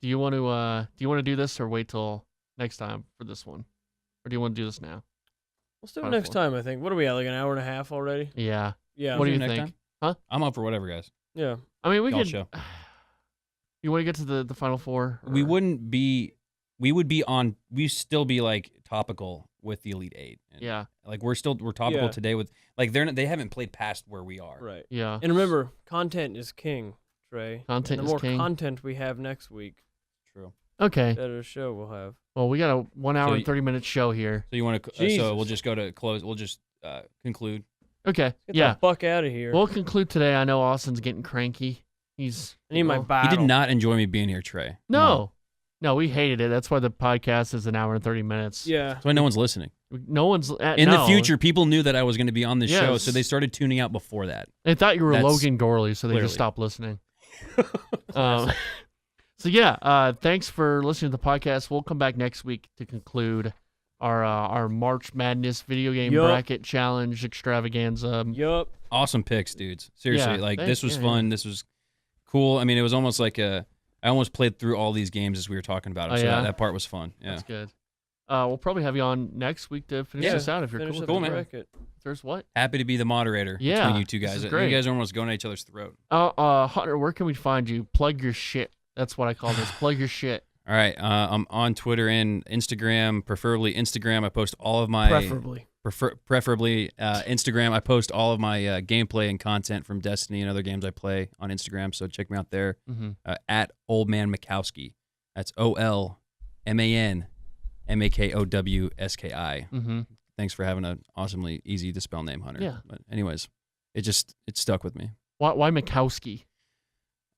Do you want to do this or wait till next time for this one, or do you want to do this now? Let's do it Final next four. time, I think. What are we at, like an hour and a half already? Yeah. Yeah. What do you next think? time? Huh? I'm up for whatever, guys. Yeah. I mean, we Y'all could. show. You want to get to the final four? We or- wouldn't be. We would be on. We still be like topical with the Elite Eight. And, Yeah. Like we're topical Yeah. today with like they haven't played past where we are. Right. Yeah. And remember, content is king, Trey. Content and is the more king. content we have next week, True. Okay. the better show we'll have. Well, we got a 1 hour So and 30-minute show here. So you want to? Jesus. So we'll just go to close. We'll just conclude. Okay. Get Yeah. the fuck out of here. We'll conclude today. I know Austin's getting cranky. He's. I need my well, bottle. He did not enjoy me being here, Trey. Come on. No, we hated it. That's why the podcast is 1 hour and 30 minutes. Yeah. That's why no one's listening. No one's In the future, people knew that I was going to be on this show, so Yes. they started tuning out before that. They thought you were That's Logan Gorley, so they clearly. just stopped listening. So yeah, thanks for listening to the podcast. We'll come back next week to conclude our March Madness video game Yup. bracket challenge extravaganza. Yup. Awesome picks, dudes. Seriously, Yeah, this was yeah, fun. This was cool. I mean, it was almost like I almost played through all these games as we were talking about them. Oh, So yeah? that part was fun. Yeah. That's good. We'll probably have you on next week to finish Yeah. this out if you're Finish cool. up with the it. man. bracket. There's what? Happy to be the moderator Yeah, between you two this guys. is You great. guys are almost going at each other's throat. Hunter, where can we find you? Plug your shit. That's what I call this. Plug your shit. All right. I'm on Twitter and Instagram, preferably Instagram. I post all of my preferably Instagram. I post all of my gameplay and content from Destiny and other games I play on Instagram. So check me out there Mm-hmm. at Old Man Makowski. That's OLMANMAKOWSKI. Mm-hmm. Thanks for having an awesomely easy to spell name, Hunter. Yeah. But anyways, it stuck with me. Why Mikowski?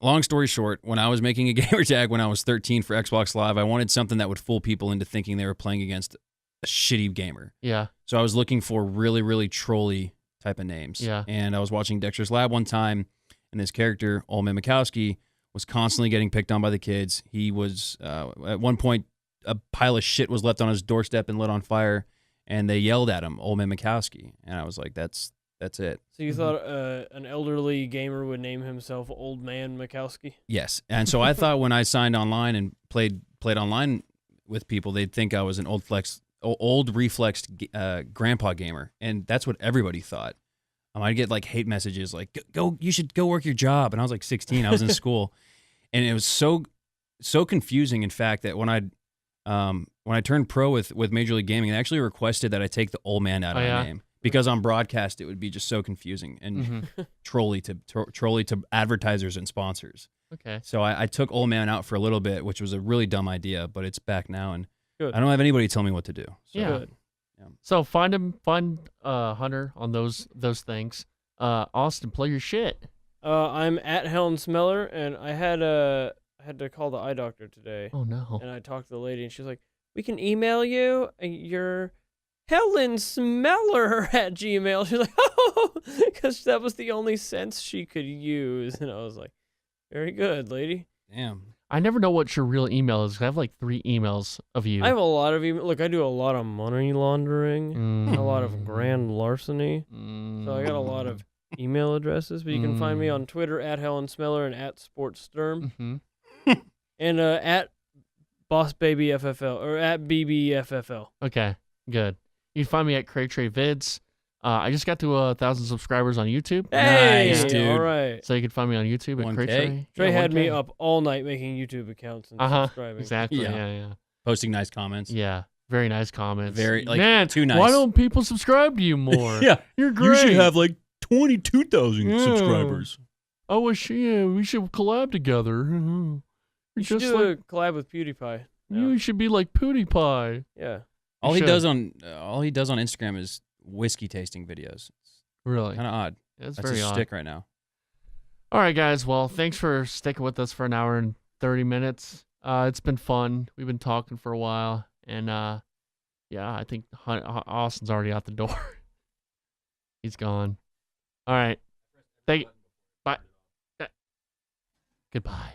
Long story short, when I was making a gamer tag when I was 13 for Xbox Live, I wanted something that would fool people into thinking they were playing against a shitty gamer. Yeah. So I was looking for really, really trolly type of names. Yeah. And I was watching Dexter's Lab one time, and this character, Old Man Makowski, was constantly getting picked on by the kids. He was, at one point, a pile of shit was left on his doorstep and lit on fire, and they yelled at him, Old Man Makowski. And I was like, that's it. So you thought an elderly gamer would name himself Old Man Makowski? Yes. And so I thought when I signed online and played online with people, they'd think I was an old reflexed grandpa gamer. And that's what everybody thought. I'd get like hate messages like, you should go work your job. And I was like 16, I was in school. And it was so confusing, in fact, that when I'd when I turned pro with Major League Gaming, they actually requested that I take the old man out of my name because on broadcast it would be just so confusing and trolly to advertisers and sponsors. Okay. So I took old man out for a little bit, which was a really dumb idea, but it's back now, and Good. I don't have anybody tell me what to do. So. Yeah. Good. So find Hunter on those things. Austin, play your shit. I'm at Helen Smeller, and I had to call the eye doctor today. Oh no. And I talked to the lady, and she's like, "We can email you. Your Helen Smeller at Gmail." She's like, "Oh," because that was the only sense she could use, and I was like, "Very good, lady." Damn. I never know what your real email is. I have like 3 emails of you. I have a lot of email. Look, I do a lot of money laundering, a lot of grand larceny. So I got a lot of email addresses, but you can find me on Twitter at Helen Smeller and at SportsSturm and at BossBabyFFL or at BBFFL. Okay, good. You can find me at Trey Vids. I just got to 1,000 subscribers on YouTube. Hey, Nice, dude. all right. So you can find me on YouTube at 1K? Trey. Trey had me 1K. up all night making YouTube accounts and subscribing. Exactly. Yeah. Yeah. Posting nice comments. Yeah. Very nice comments. Very, like, Man, too nice. why don't people subscribe to you more? Yeah. You're great. like 22,000 Yeah. subscribers. I wish we should collab together. You should Just do like a collab with PewDiePie. you should be like PewDiePie. Yeah. All he should. does on Instagram is whiskey tasting videos. Really. Kind of odd. That's That's very his odd. shtick right now. All right, guys. Well, thanks for sticking with us for an hour and 30 minutes. It's been fun. We've been talking for a while. And, yeah, I think Austin's already out the door. He's gone. All right. Bye. Goodbye.